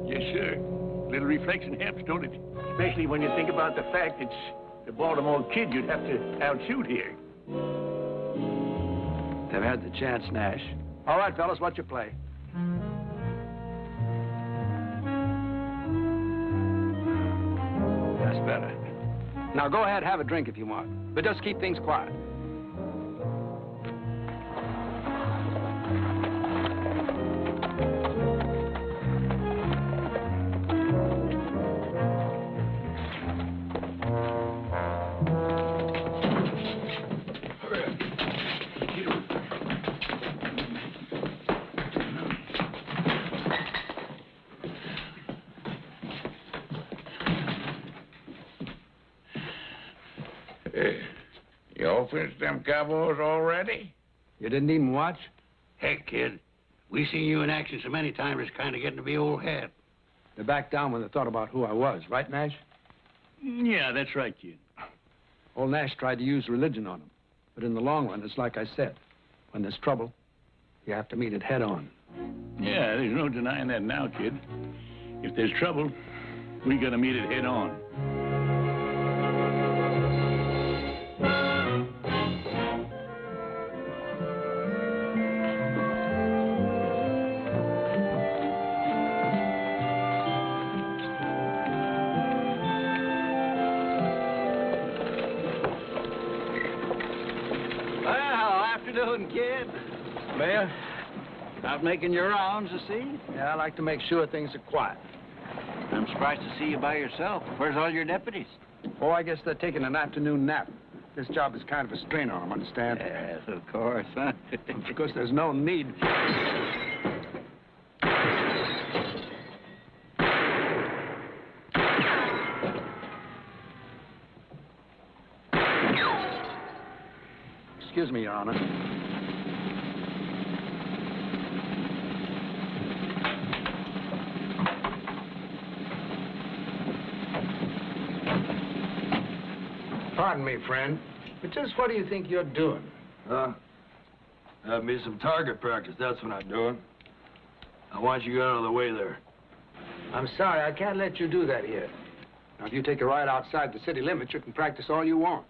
Speaker 3: Yes, sir. Little reflection helps, don't it? Especially when you think about the fact it's the Baltimore Kid you'd have to outshoot here.
Speaker 2: They've had the chance, Nash. All right, fellas, what's your play? That's better. Now, go ahead, have a drink if you want. But just keep things quiet.
Speaker 1: Y'all finished them cowboys already?
Speaker 2: You didn't even watch?
Speaker 6: Heck, kid. We seen you in action so many times, it's kind of getting to be old hat.
Speaker 2: They backed down when they thought about who I was, right, Nash?
Speaker 3: Yeah, that's right, kid.
Speaker 2: Old Nash tried to use religion on them. But in the long run, it's like I said. When there's trouble, you have to meet it head on.
Speaker 3: Yeah, there's no denying that now, kid. If there's trouble, we gotta meet it head on.
Speaker 2: Kid. Mayor, out making your rounds, you see? Yeah, I like to make sure things are quiet.
Speaker 6: I'm surprised to see you by yourself. Where's all your deputies?
Speaker 2: Oh, I guess they're taking an afternoon nap. This job is kind of a strain on him, understand?
Speaker 10: Yes, of course, huh?
Speaker 2: Because there's no need. Excuse me, Your Honor. Pardon me, friend, but just what do you think you're doing?
Speaker 13: Have me some target practice, that's what I'm doing. I want you to get out of the way there.
Speaker 2: I'm sorry, I can't let you do that here. Now, if you take a ride outside the city limits, you can practice all you want.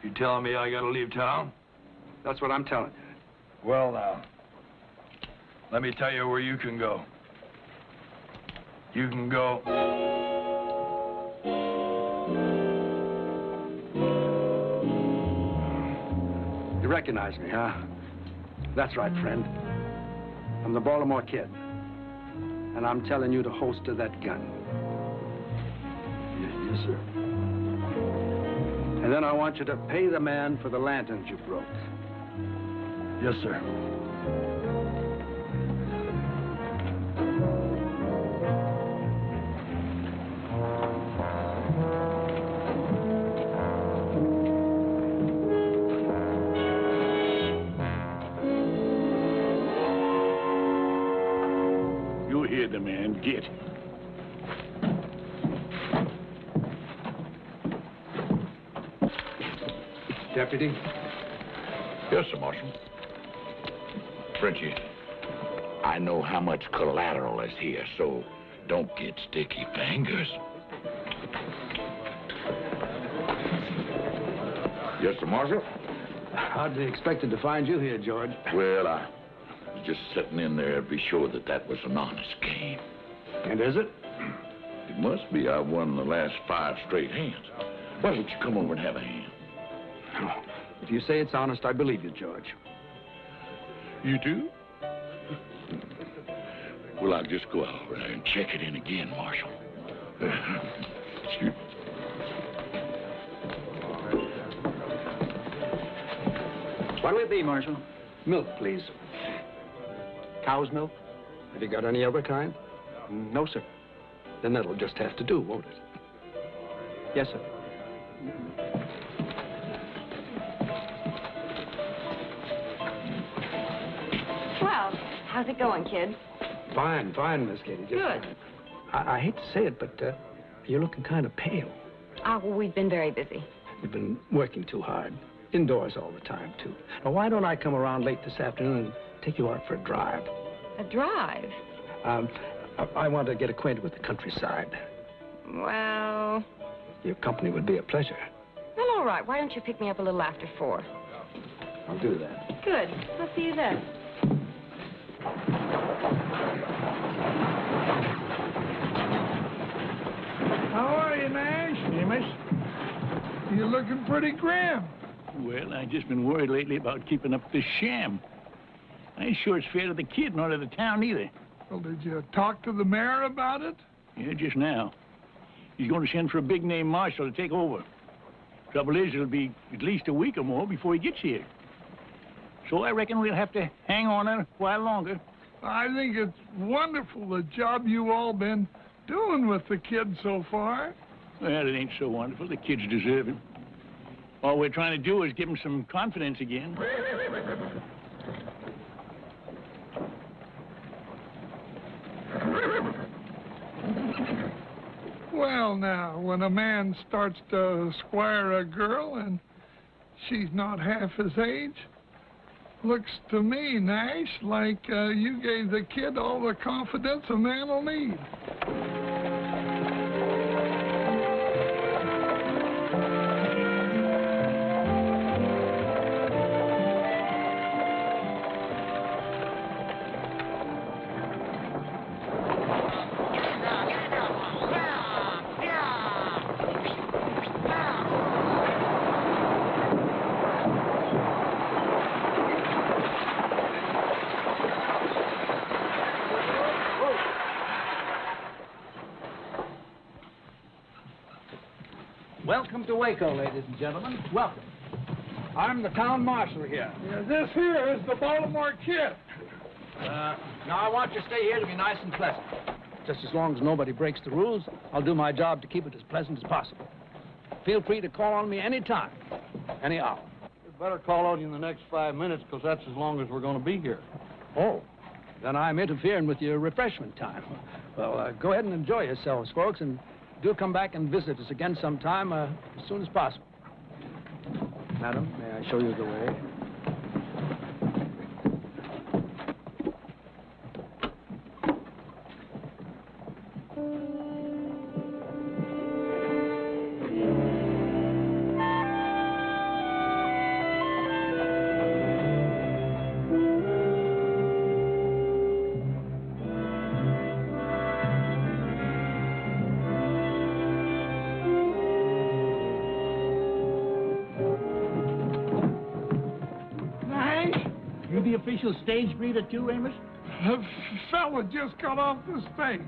Speaker 13: You telling me I gotta leave town?
Speaker 2: That's what I'm telling you.
Speaker 13: Well, now, let me tell you where you can go. You can go...
Speaker 2: You recognize me, huh? That's right, friend. I'm the Baltimore Kid. And I'm telling you to holster that gun.
Speaker 13: Yes, sir.
Speaker 2: And then I want you to pay the man for the lanterns you broke.
Speaker 13: Yes, sir.
Speaker 3: You hear the man. Get.
Speaker 2: Deputy?
Speaker 1: Yes, sir, Marshal. Frenchie, I know how much collateral is here, so don't get sticky fingers. Yes, sir, Marshal?
Speaker 2: Hardly expected to find you here, George.
Speaker 1: Well, I was just sitting in there to be sure that that was an honest game.
Speaker 2: And is it?
Speaker 1: It must be. I won the last 5 straight hands. Why don't you come over and have a hand?
Speaker 2: If you say it's honest, I believe you, George.
Speaker 1: You do? Well, I'll just go out there and check it in again, Marshal. Shoot.
Speaker 2: What'll it be, Marshal? Milk, please. Cow's milk? Have you got any other kind? No, sir. Then that'll just have to do, won't it? Yes, sir.
Speaker 11: Well, how's it going, kid?
Speaker 2: Fine, fine, Miss Katie. Just
Speaker 11: Good.
Speaker 2: I hate to say it, but you're looking kind of pale.
Speaker 11: Oh, well, we've been very busy.
Speaker 2: You've been working too hard. Indoors all the time, too. Now, why don't I come around late this afternoon and take you out for a drive?
Speaker 11: A drive?
Speaker 2: I want to get acquainted with the countryside.
Speaker 11: Well...
Speaker 2: Your company would be a pleasure.
Speaker 11: Well, all right. Why don't you pick me up a little after 4?
Speaker 2: I'll do that.
Speaker 11: Good. I'll see you then.
Speaker 9: How are you, Nash?
Speaker 3: Amos?
Speaker 9: You're looking pretty grim.
Speaker 3: Well, I've just been worried lately about keeping up this sham. I ain't sure it's fair to the kid nor to the town either.
Speaker 9: Well, did you talk to the mayor about it?
Speaker 3: Yeah, just now. He's going to send for a big-name marshal to take over. Trouble is, it'll be at least a week or more before he gets here. So I reckon we'll have to hang on a while longer.
Speaker 9: I think it's wonderful the job you all been doing with the kid so far.
Speaker 3: Well, it ain't so wonderful. The kids deserve it. All we're trying to do is give him some confidence again.
Speaker 9: Well, now, when a man starts to squire a girl and she's not half his age, looks to me, Nash, like you gave the kid all the confidence a man will need.
Speaker 10: Welcome to Waco, ladies and gentlemen. Welcome.
Speaker 2: I'm the town marshal here.
Speaker 9: Yeah, this here is the Baltimore Kid.
Speaker 2: Now, I want you to stay here to be nice and pleasant. Just as long as nobody breaks the rules, I'll do my job to keep it as pleasant as possible. Feel free to call on me any time, any hour.
Speaker 14: You better call on you in the next 5 minutes, because that's as long as we're going to be here.
Speaker 2: Oh, then I'm interfering with your refreshment time. Well, go ahead and enjoy yourselves, folks, and do come back and visit us again sometime as soon as possible. Madam, may I show you the way?
Speaker 3: The official stage greeter too, Amos?
Speaker 9: The fella just got off the stage.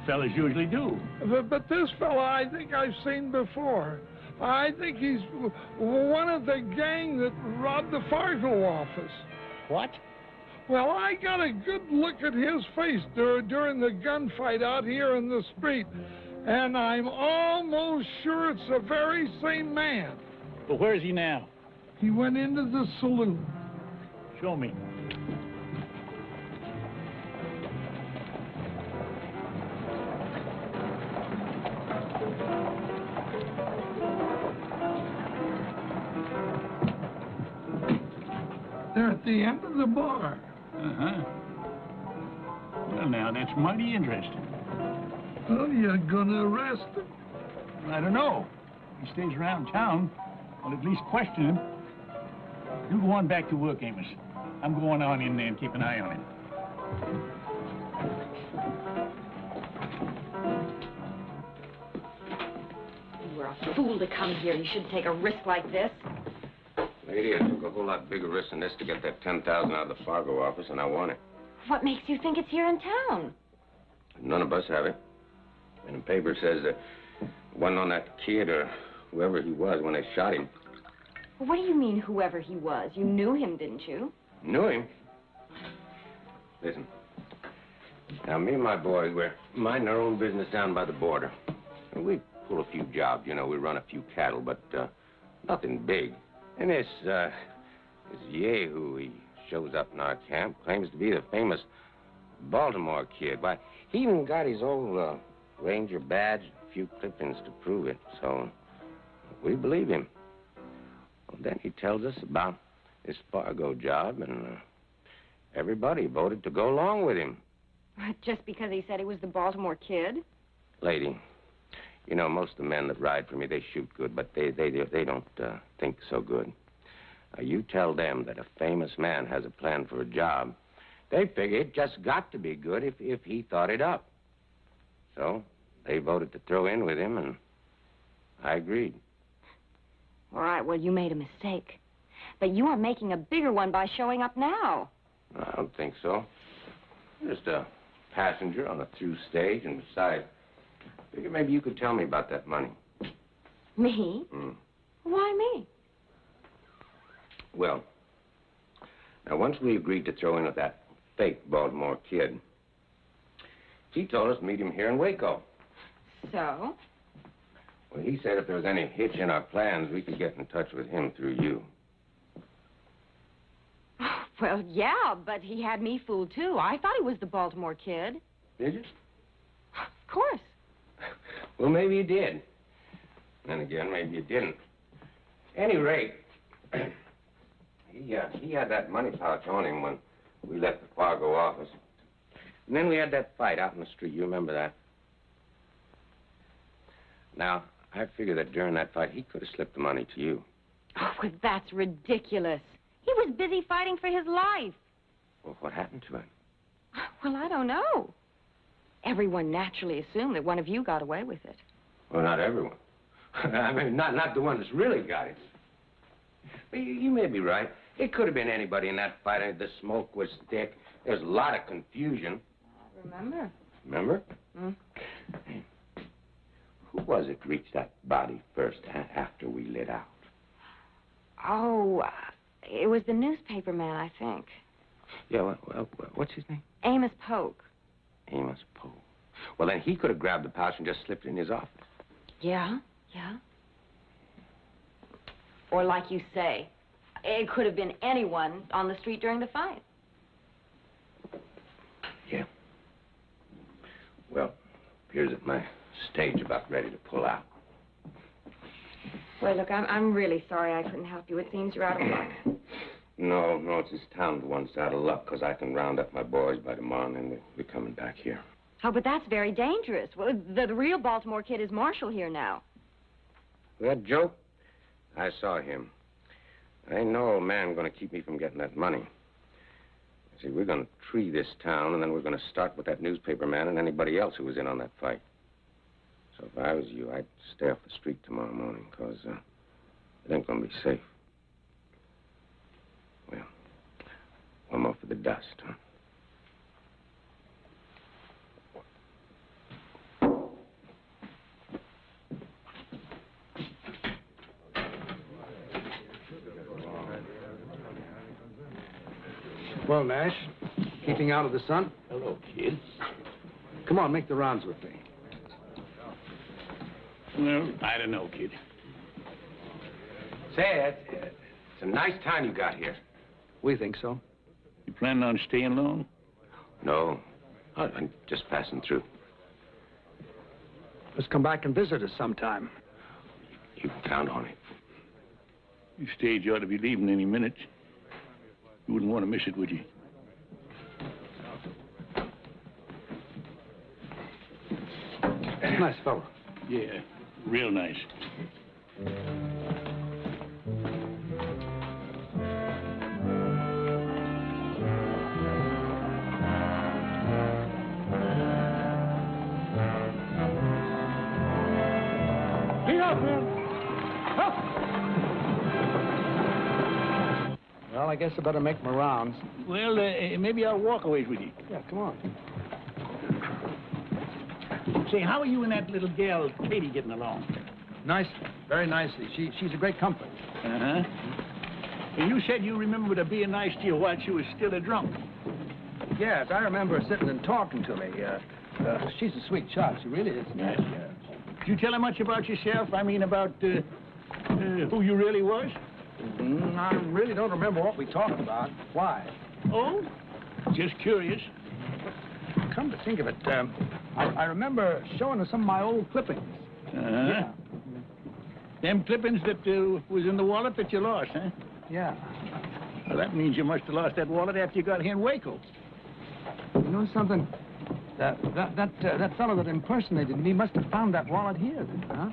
Speaker 3: Fellas usually do.
Speaker 9: But this fella I think I've seen before. I think he's one of the gang that robbed the Fargo office.
Speaker 3: What?
Speaker 9: Well, I got a good look at his face during the gunfight out here in the street, and I'm almost sure it's the very same man.
Speaker 3: But where is he now?
Speaker 9: He went into the saloon.
Speaker 3: Show me.
Speaker 9: They're at the end of the bar.
Speaker 3: Uh-huh. Well, now, that's mighty interesting.
Speaker 9: Oh, you're gonna arrest him?
Speaker 3: I don't know. If he stays around town, I'll at least question him. You go on back to work, Amos. I'm going on in there and keep an eye on him.
Speaker 11: You were a fool to come here. You shouldn't take a risk like this.
Speaker 15: Lady, I took a whole lot bigger risk than this to get that $10,000 out of the Fargo office, and I won it.
Speaker 11: What makes you think it's here in town?
Speaker 15: None of us have it. And the paper says that it wasn't on that kid or whoever he was when they shot him.
Speaker 11: Well, what do you mean, whoever he was? You knew him, didn't you?
Speaker 15: Knew him? Listen. Now, me and my boys, we're minding our own business down by the border. And we pull a few jobs, you know, we run a few cattle, but nothing big. And this Yahoo, he shows up in our camp, claims to be the famous Baltimore Kid. Why, he even got his old Ranger badge, a few clippings to prove it. So we believe him. Well, then he tells us about his Fargo job, and everybody voted to go along with him.
Speaker 11: Just because he said he was the Baltimore Kid?
Speaker 15: Lady, you know, most of the men that ride for me, they shoot good, but they don't think so good. You tell them that a famous man has a plan for a job, they figure it just got to be good if he thought it up. So they voted to throw in with him, and I agreed.
Speaker 11: All right, well, you made a mistake. But you are making a bigger one by showing up now.
Speaker 15: I don't think so. Just a passenger on a through stage, and besides, I figure maybe you could tell me about that money.
Speaker 11: Me? Why me?
Speaker 15: Well, now, once we agreed to throw in with that fake Baltimore Kid, he told us to meet him here in Waco.
Speaker 11: So?
Speaker 15: Well, he said if there was any hitch in our plans, we could get in touch with him through you.
Speaker 11: Well, yeah, but he had me fooled, too. I thought he was the Baltimore Kid.
Speaker 15: Did you?
Speaker 11: Of course.
Speaker 15: Well, maybe you did. Then again, maybe you didn't. Any rate, he had that money pouch on him when we left the Fargo office. And then we had that fight out in the street. You remember that? Now, I figure that during that fight, he could have slipped the money to you.
Speaker 11: Oh, well, that's ridiculous. He was busy fighting for his life.
Speaker 15: Well, what happened to him?
Speaker 11: Well, I don't know. Everyone naturally assumed that one of you got away with it.
Speaker 15: Well, not everyone. I mean, not the one that's really got it. But you may be right. It could have been anybody in that fight. The smoke was thick. There was a lot of confusion.
Speaker 11: I remember.
Speaker 15: Remember? Who was it reached that body first after we lit out?
Speaker 11: Oh, it was the newspaper man, I think.
Speaker 15: Yeah, well, what's his name?
Speaker 11: Amos Polk.
Speaker 15: Amos Polk. Well, then he could have grabbed the pouch and just slipped it in his office.
Speaker 11: Yeah. Or like you say, it could have been anyone on the street during the fight.
Speaker 15: Yeah. Well, appears that my stage about ready to pull out.
Speaker 11: Well, look, I'm really sorry I couldn't help you. It seems you're out of luck.
Speaker 15: No, it's this town that wants out of luck, because I can round up my boys by tomorrow, and then we're coming back here.
Speaker 11: Oh, but that's very dangerous. Well, the real Baltimore kid is Marshall here now.
Speaker 15: That Joe? I saw him. Ain't no old man going to keep me from getting that money. See, we're going to tree this town, and then we're going to start with that newspaper man and anybody else who was in on that fight. So if I was you, I'd stay off the street tomorrow morning, because it ain't going to be safe. Well, one more for the dust, huh?
Speaker 2: Well, Nash, keeping out of the sun?
Speaker 3: Hello, kid.
Speaker 2: Come on, make the rounds with me.
Speaker 3: Well, I don't know, kid.
Speaker 15: Say, it's a nice town you got here.
Speaker 2: We think so.
Speaker 3: You planning on staying long?
Speaker 15: No, I'm just passing through.
Speaker 2: Let's come back and visit us sometime.
Speaker 15: You can count on it.
Speaker 3: Your stage ought to be leaving any minute. You wouldn't want to miss it, would you?
Speaker 2: Nice fellow.
Speaker 3: Yeah, real nice.
Speaker 2: Get up, man. Up. Well, I guess I better make my rounds.
Speaker 3: Well, maybe I'll walk away with you.
Speaker 2: Yeah, come on.
Speaker 3: Say, how are you and that little gal, Katie, getting along?
Speaker 2: Nice, very nicely. She's a great comfort.
Speaker 3: Uh-huh. And you said you remembered her being nice to you while she was still a drunk.
Speaker 2: Yes, I remember her sitting and talking to me. She's a sweet child. She really is.
Speaker 3: Yes. Did you tell her much about yourself? I mean, about who you really was?
Speaker 2: I really don't remember what we talked about. Why?
Speaker 3: Oh? Just curious.
Speaker 2: Come to think of it, I remember showing her some of my old clippings.
Speaker 3: Uh-huh.
Speaker 2: Yeah.
Speaker 3: Them clippings that was in the wallet that you lost, huh?
Speaker 2: Yeah.
Speaker 3: Well, that means you must have lost that wallet after you got here in Waco.
Speaker 2: You know something? That fellow that impersonated me must have found that wallet here, huh?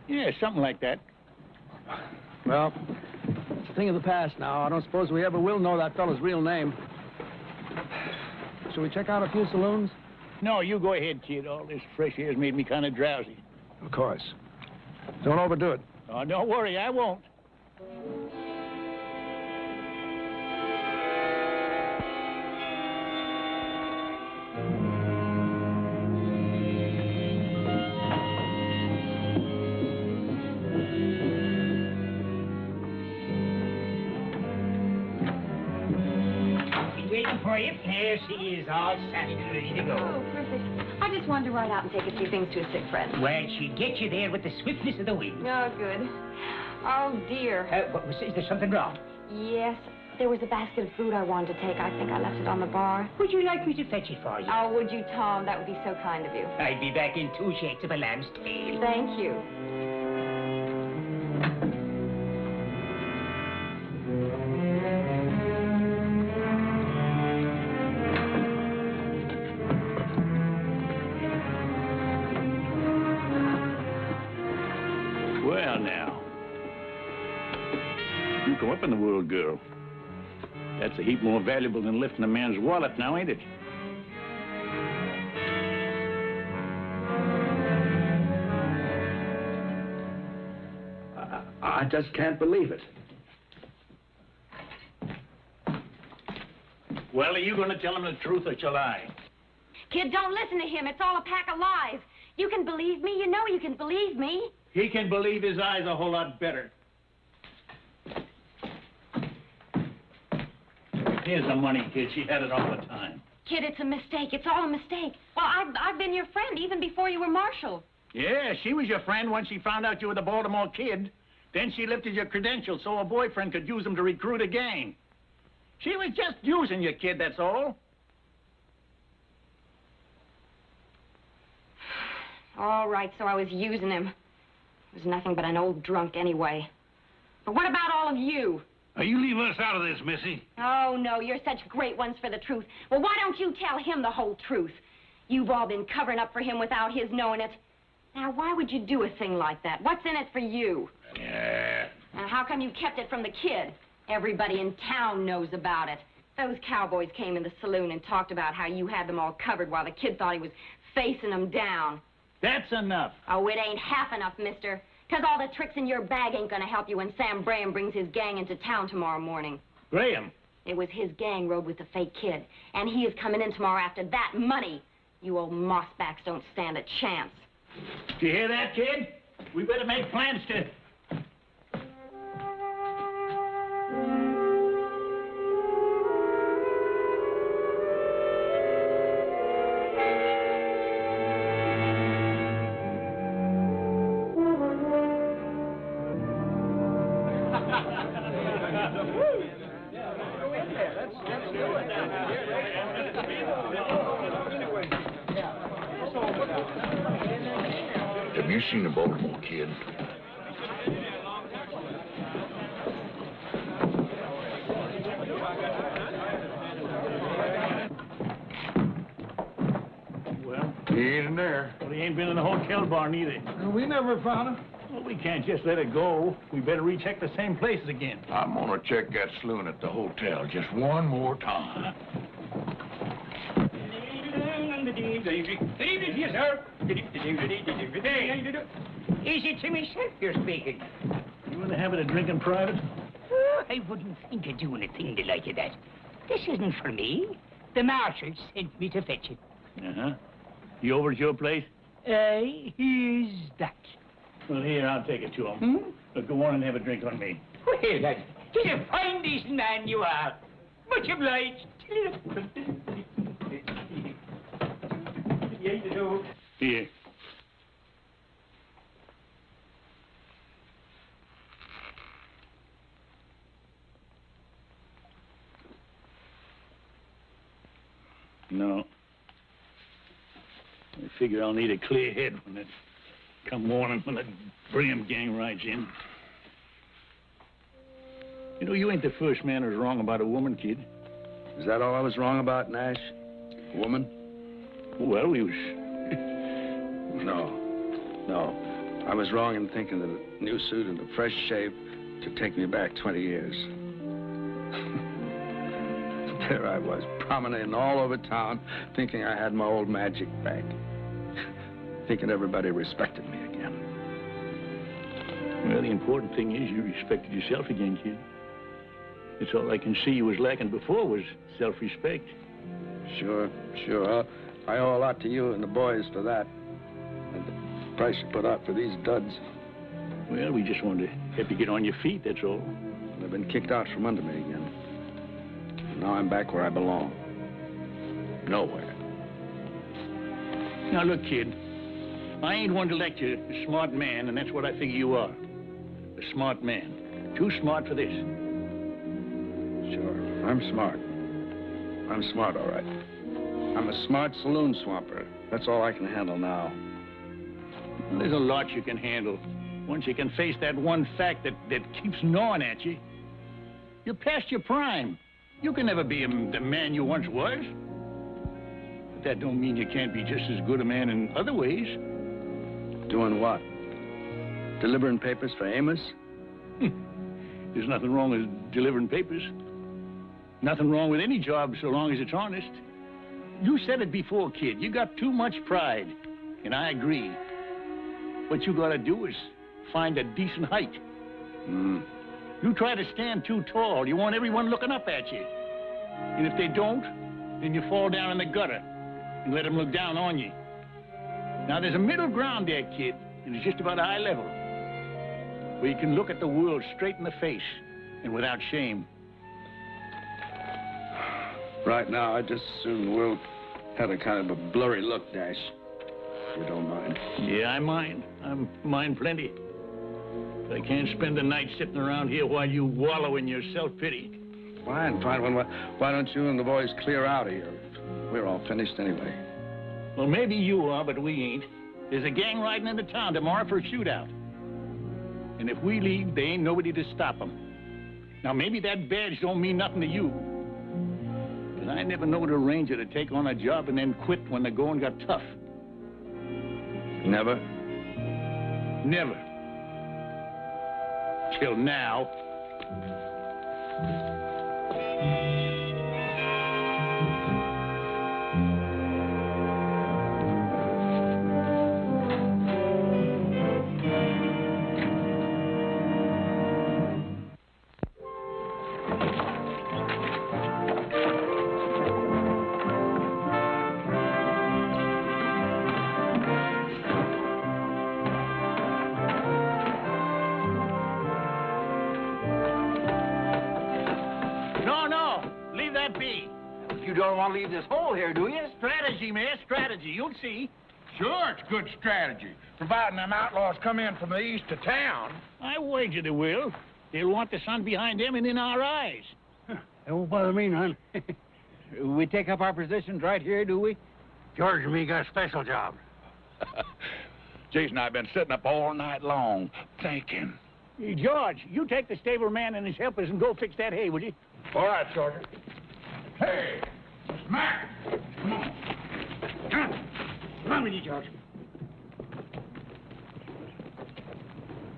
Speaker 3: Yeah, something like that.
Speaker 2: Well, it's a thing of the past now. I don't suppose we ever will know that fellow's real name. Shall we check out a few saloons?
Speaker 3: No, you go ahead, kid. All this fresh air's made me kind of drowsy.
Speaker 2: Of course. Don't overdo it.
Speaker 3: Oh, don't worry, I won't.
Speaker 8: Waiting for you. There she is, all saddled and ready to go.
Speaker 11: Oh, perfect. I just wanted to ride out and take a few things to a sick friend.
Speaker 8: Well, she'd get you there with the swiftness of the wind.
Speaker 11: Oh, good. Oh, dear.
Speaker 8: Is there something wrong?
Speaker 11: Yes. There was a basket of food I wanted to take. I think I left it on the bar.
Speaker 8: Would you like me to fetch it for you?
Speaker 11: Oh, would you, Tom? That would be so kind of you.
Speaker 8: I'd be back in 2 shakes of a lamb's tail.
Speaker 11: Thank you.
Speaker 3: Well, now. You come up in the world, girl. That's a heap more valuable than lifting a man's wallet now, ain't it?
Speaker 2: I just can't believe it.
Speaker 3: Well, are you going to tell him the truth or shall I?
Speaker 11: Kid, don't listen to him. It's all a pack of lies. You can believe me. You know you can believe me.
Speaker 3: He can believe his eyes a whole lot better. Here's the money, kid. She had it all the time.
Speaker 11: Kid, it's a mistake. It's all a mistake. Well, I've been your friend even before you were marshal.
Speaker 3: Yeah, she was your friend once she found out you were the Baltimore Kid. Then she lifted your credentials so her boyfriend could use them to recruit a gang. She was just using you, kid, that's all.
Speaker 11: All right, so I was using him. He was nothing but an old drunk anyway. But what about all of you?
Speaker 6: Now, you leave us out of this, Missy.
Speaker 11: Oh, no, you're such great ones for the truth. Well, why don't you tell him the whole truth? You've all been covering up for him without his knowing it. Now, why would you do a thing like that? What's in it for you?
Speaker 4: Yeah.
Speaker 11: And how come you kept it from the kid? Everybody in town knows about it. Those cowboys came in the saloon and talked about how you had them all covered while the kid thought he was facing them down.
Speaker 3: That's enough.
Speaker 11: Oh, it ain't half enough, mister. Because all the tricks in your bag ain't gonna help you when Sam Graham brings his gang into town tomorrow morning.
Speaker 3: Graham?
Speaker 11: It was his gang rode with the fake kid. And he is coming in tomorrow after that money. You old mossbacks don't stand a chance.
Speaker 3: Do you hear that, kid? We better make plans to...
Speaker 1: Have you seen a Baltimore Kid?
Speaker 3: Well?
Speaker 1: He ain't in there.
Speaker 3: Well, he ain't been in the hotel bar neither.
Speaker 14: We never found him.
Speaker 3: Well, we can't just let it go. We better recheck the same places again.
Speaker 1: I'm gonna check that saloon at the hotel just one more time.
Speaker 8: Good evening to you, sir. Is it to myself you're speaking?
Speaker 3: You in the habit of drinking private?
Speaker 8: Oh, I wouldn't think of doing a thing like that. This isn't for me. The marshal sent me to fetch it.
Speaker 3: Uh-huh. You over at your place?
Speaker 8: Here's that.
Speaker 3: Well, here, I'll take it to him. But go on and have a drink on me.
Speaker 8: Well, lad, he's a fine, decent man you are. Much obliged.
Speaker 3: Here. No. I figure I'll need a clear head when it come morning when the Graham gang rides in. You know, you ain't the first man who's wrong about a woman, kid.
Speaker 2: Is that all I was wrong about, Nash? A woman?
Speaker 3: Well, we was...
Speaker 2: No. I was wrong in thinking that a new suit and a fresh shave to take me back 20 years. There I was, promenading all over town, thinking I had my old magic back. Thinking everybody respected me again.
Speaker 3: Well, the important thing is you respected yourself again, kid. It's all I can see you was lacking before was self-respect.
Speaker 2: Sure. I owe a lot to you and the boys for that. And the price you put out for these duds.
Speaker 3: Well, we just wanted to help you get on your feet, that's all.
Speaker 2: They've been kicked out from under me again. Now I'm back where I belong. Nowhere.
Speaker 3: Now, look, kid. I ain't one to lecture a smart man, and that's what I figure you are. A smart man. Too smart for this.
Speaker 2: Sure, I'm smart. I'm smart, all right. I'm a smart saloon swamper. That's all I can handle now.
Speaker 3: Well, there's a lot you can handle. Once you can face that one fact that keeps gnawing at you. You're past your prime. You can never be the man you once was. But that don't mean you can't be just as good a man in other ways.
Speaker 2: Doing what? Delivering papers for Amos?
Speaker 3: There's nothing wrong with delivering papers. Nothing wrong with any job so long as it's honest. You said it before, kid. You got too much pride. And I agree. What you gotta do is find a decent height. You try to stand too tall, you want everyone looking up at you. And if they don't, then you fall down in the gutter and let them look down on you. Now, there's a middle ground there, kid, and it's just about eye level, where you can look at the world straight in the face and without shame.
Speaker 2: Right now, I just as soon Will had a kind of a blurry look, Dash. You don't mind?
Speaker 3: Yeah, I mind. I mind plenty. I can't spend the night sitting around here while you wallow in your self-pity.
Speaker 2: Fine, fine. Why don't you and the boys clear out of here? We're all finished anyway.
Speaker 3: Well, maybe you are, but we ain't. There's a gang riding into town tomorrow for a shootout. And if we leave, there ain't nobody to stop them. Now, maybe that badge don't mean nothing to you. But I never knowed a ranger to take on a job and then quit when the going got tough.
Speaker 2: Never?
Speaker 3: Never. Till now.
Speaker 10: You don't want to leave this hole here, do you?
Speaker 3: Strategy, man, strategy. You'll see.
Speaker 16: Sure, it's good strategy, providing them outlaws come in from the east to town.
Speaker 3: I wager they will. They'll want the sun behind them and in our eyes.
Speaker 6: It won't bother me none.
Speaker 10: We take up our positions right here, do we?
Speaker 6: George and me got a special job.
Speaker 16: Jason and I have been sitting up all night long, thinking.
Speaker 3: Hey, George, you take the stable man and his helpers and go fix that hay, will you?
Speaker 16: All right, Sergeant. Hey, Mr. Mac, come on.
Speaker 3: Come on with you, George.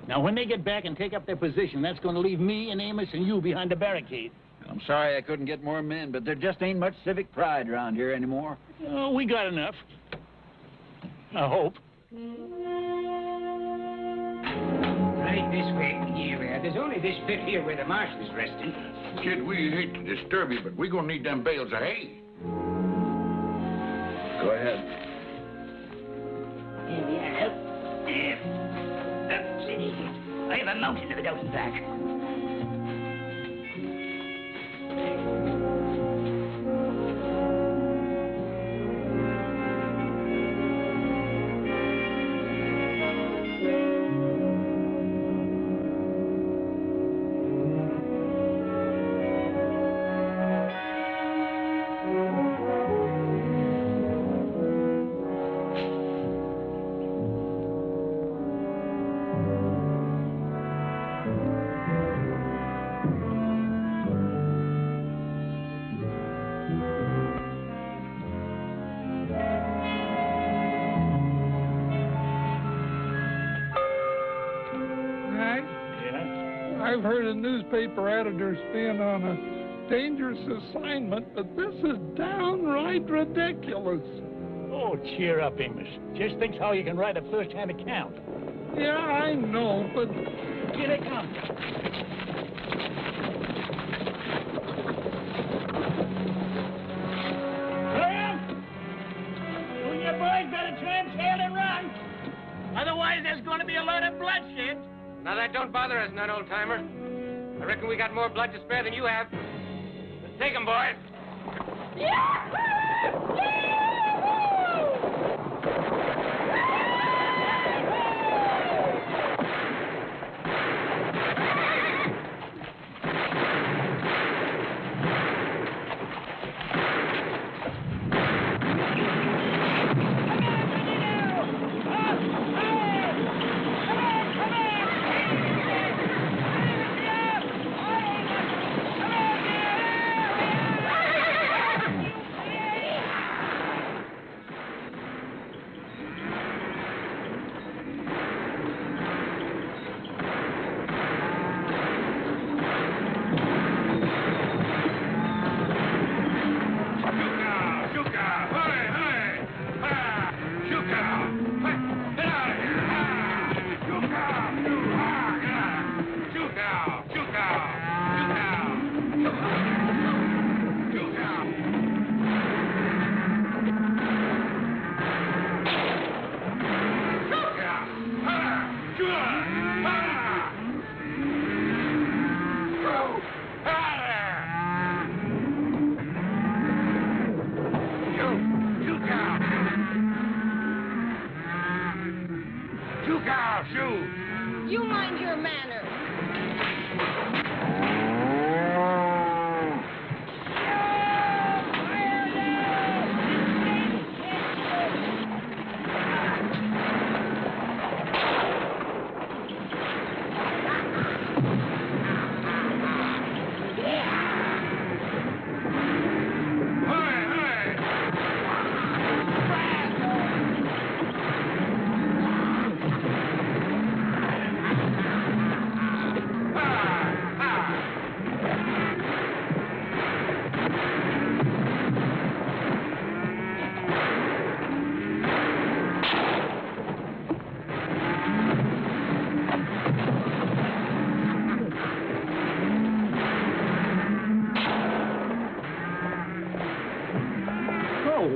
Speaker 3: Now, when they get back and take up their position, that's going to leave me and Amos and you behind the barricade.
Speaker 10: I'm sorry I couldn't get more men, but there just ain't much civic pride around here anymore.
Speaker 3: Oh, we got enough. I hope.
Speaker 8: Right this way. Here, there's only this bit here where the marshal's resting.
Speaker 1: Kid, we hate to disturb you, but we're going to need them bales of hay.
Speaker 2: Go ahead.
Speaker 8: Here we are. Steady. I have a mountain of it out in back.
Speaker 9: I've heard of newspaper editors being on a dangerous assignment, but this is downright ridiculous.
Speaker 3: Oh, cheer up, Amos. Just think how you can write a first-hand account.
Speaker 9: Yeah, I know, but...
Speaker 3: Here they come. Graham! You and your boys better turn tail and run. Otherwise, there's going to be a lot of bloodshed.
Speaker 17: Now, that don't bother us none, old-timer. I reckon we got more blood to spare than you have. Let's take 'em, boys.
Speaker 11: You mind your manners.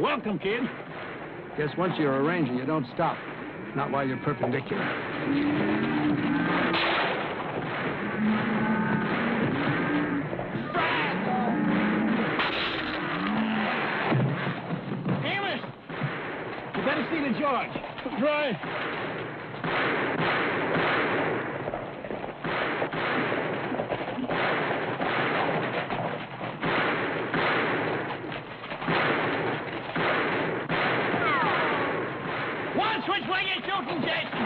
Speaker 2: Welcome, kid. Guess once you're a ranger, you don't stop. Not while you're perpendicular.
Speaker 3: Amos! You better see the George. Right. Which way you shooting, Jason?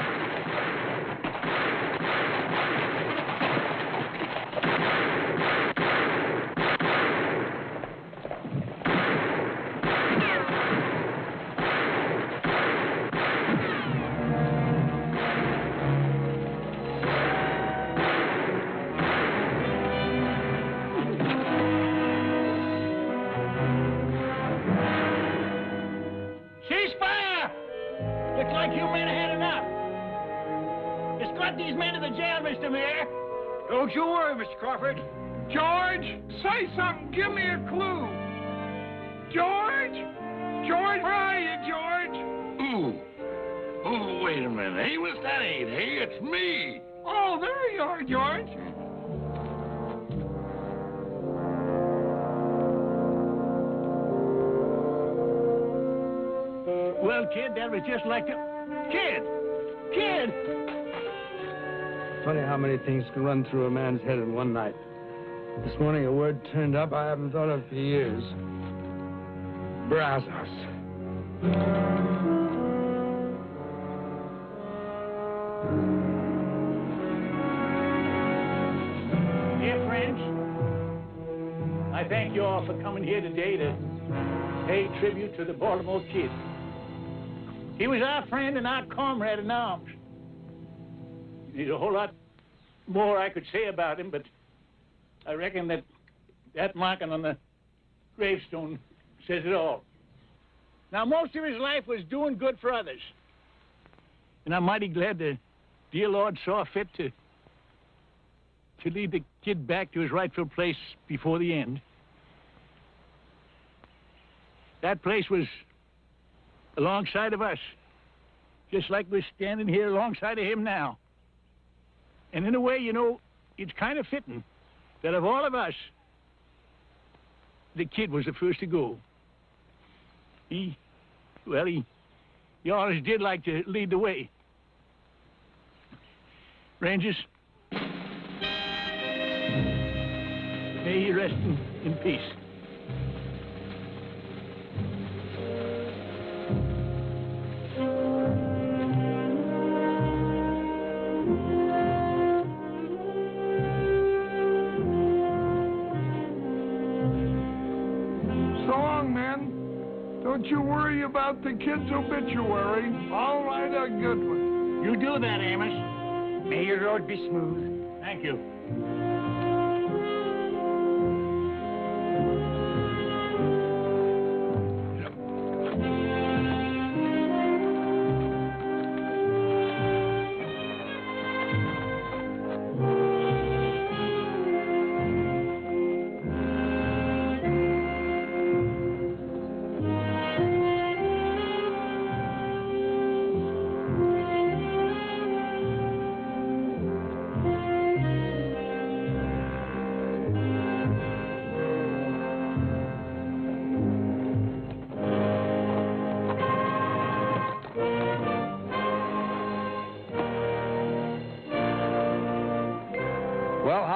Speaker 3: Ceasefire! Looks like you men have had enough. Escort these men to the jail, Mr. Mayor.
Speaker 16: Don't you worry, Mr. Crawford. George, say something. Give me a clue. George? George, where are you, George?
Speaker 1: Ooh. Oh, wait a minute. Amos, that ain't he. It's me.
Speaker 16: Oh, there you are, George.
Speaker 3: Well, kid, that was just like the... Kid! Kid!
Speaker 2: Funny how many things can run through a man's head in one night. This morning a word turned up I haven't thought of for years. Brazos.
Speaker 3: Dear friends, I thank you all for coming here today to pay tribute to the Baltimore Kid. He was our friend and our comrade in arms. There's a whole lot more I could say about him, but I reckon that marking on the gravestone says it all. Now, most of his life was doing good for others. And I'm mighty glad the dear Lord saw fit to lead the kid back to his rightful place before the end. That place was alongside of us, just like we're standing here alongside of him now. And in a way, you know, it's kind of fitting that of all of us, the kid was the first to go. He always did like to lead the way. Rangers, may he rest in peace.
Speaker 9: Don't you worry about the kid's obituary. I'll write a good one.
Speaker 3: You do that, Amos. May your road be smooth. Thank you.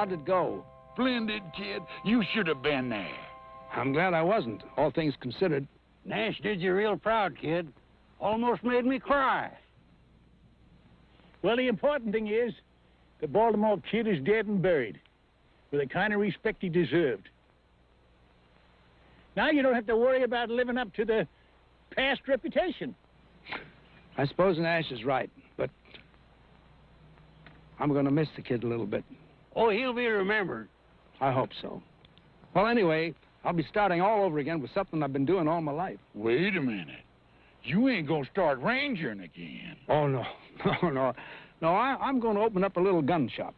Speaker 2: How'd it go?
Speaker 1: Splendid, kid. You should have been there.
Speaker 2: I'm glad I wasn't, all things considered.
Speaker 6: Nash did you real proud, kid. Almost made me cry.
Speaker 3: Well, the important thing is the Baltimore kid is dead and buried with the kind of respect he deserved. Now you don't have to worry about living up to the past reputation.
Speaker 2: I suppose Nash is right, but I'm going to miss the kid a little bit.
Speaker 6: Oh, he'll be remembered.
Speaker 2: I hope so. Well, anyway, I'll be starting all over again with something I've been doing all my life.
Speaker 1: Wait a minute. You ain't gonna start rangering again.
Speaker 2: Oh, no. No, I'm going to open up a little gun shop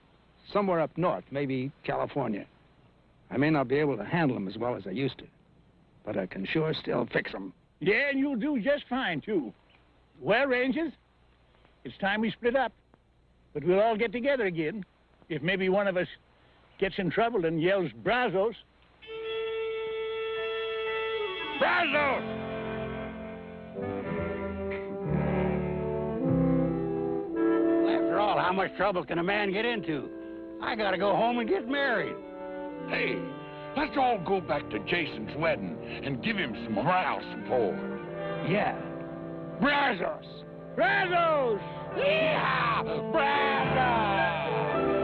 Speaker 2: somewhere up north, maybe California. I may not be able to handle them as well as I used to, but I can sure still fix them.
Speaker 3: Yeah, and you'll do just fine, too. Well, Rangers, it's time we split up. But we'll all get together again if maybe one of us gets in trouble and yells, Brazos.
Speaker 1: Brazos!
Speaker 6: Well, after all, how much trouble can a man get into? I gotta go home and get married.
Speaker 1: Hey, let's all go back to Jason's wedding and give him some moral support.
Speaker 2: Yeah.
Speaker 1: Brazos!
Speaker 3: Brazos!
Speaker 1: Yeah! Brazos!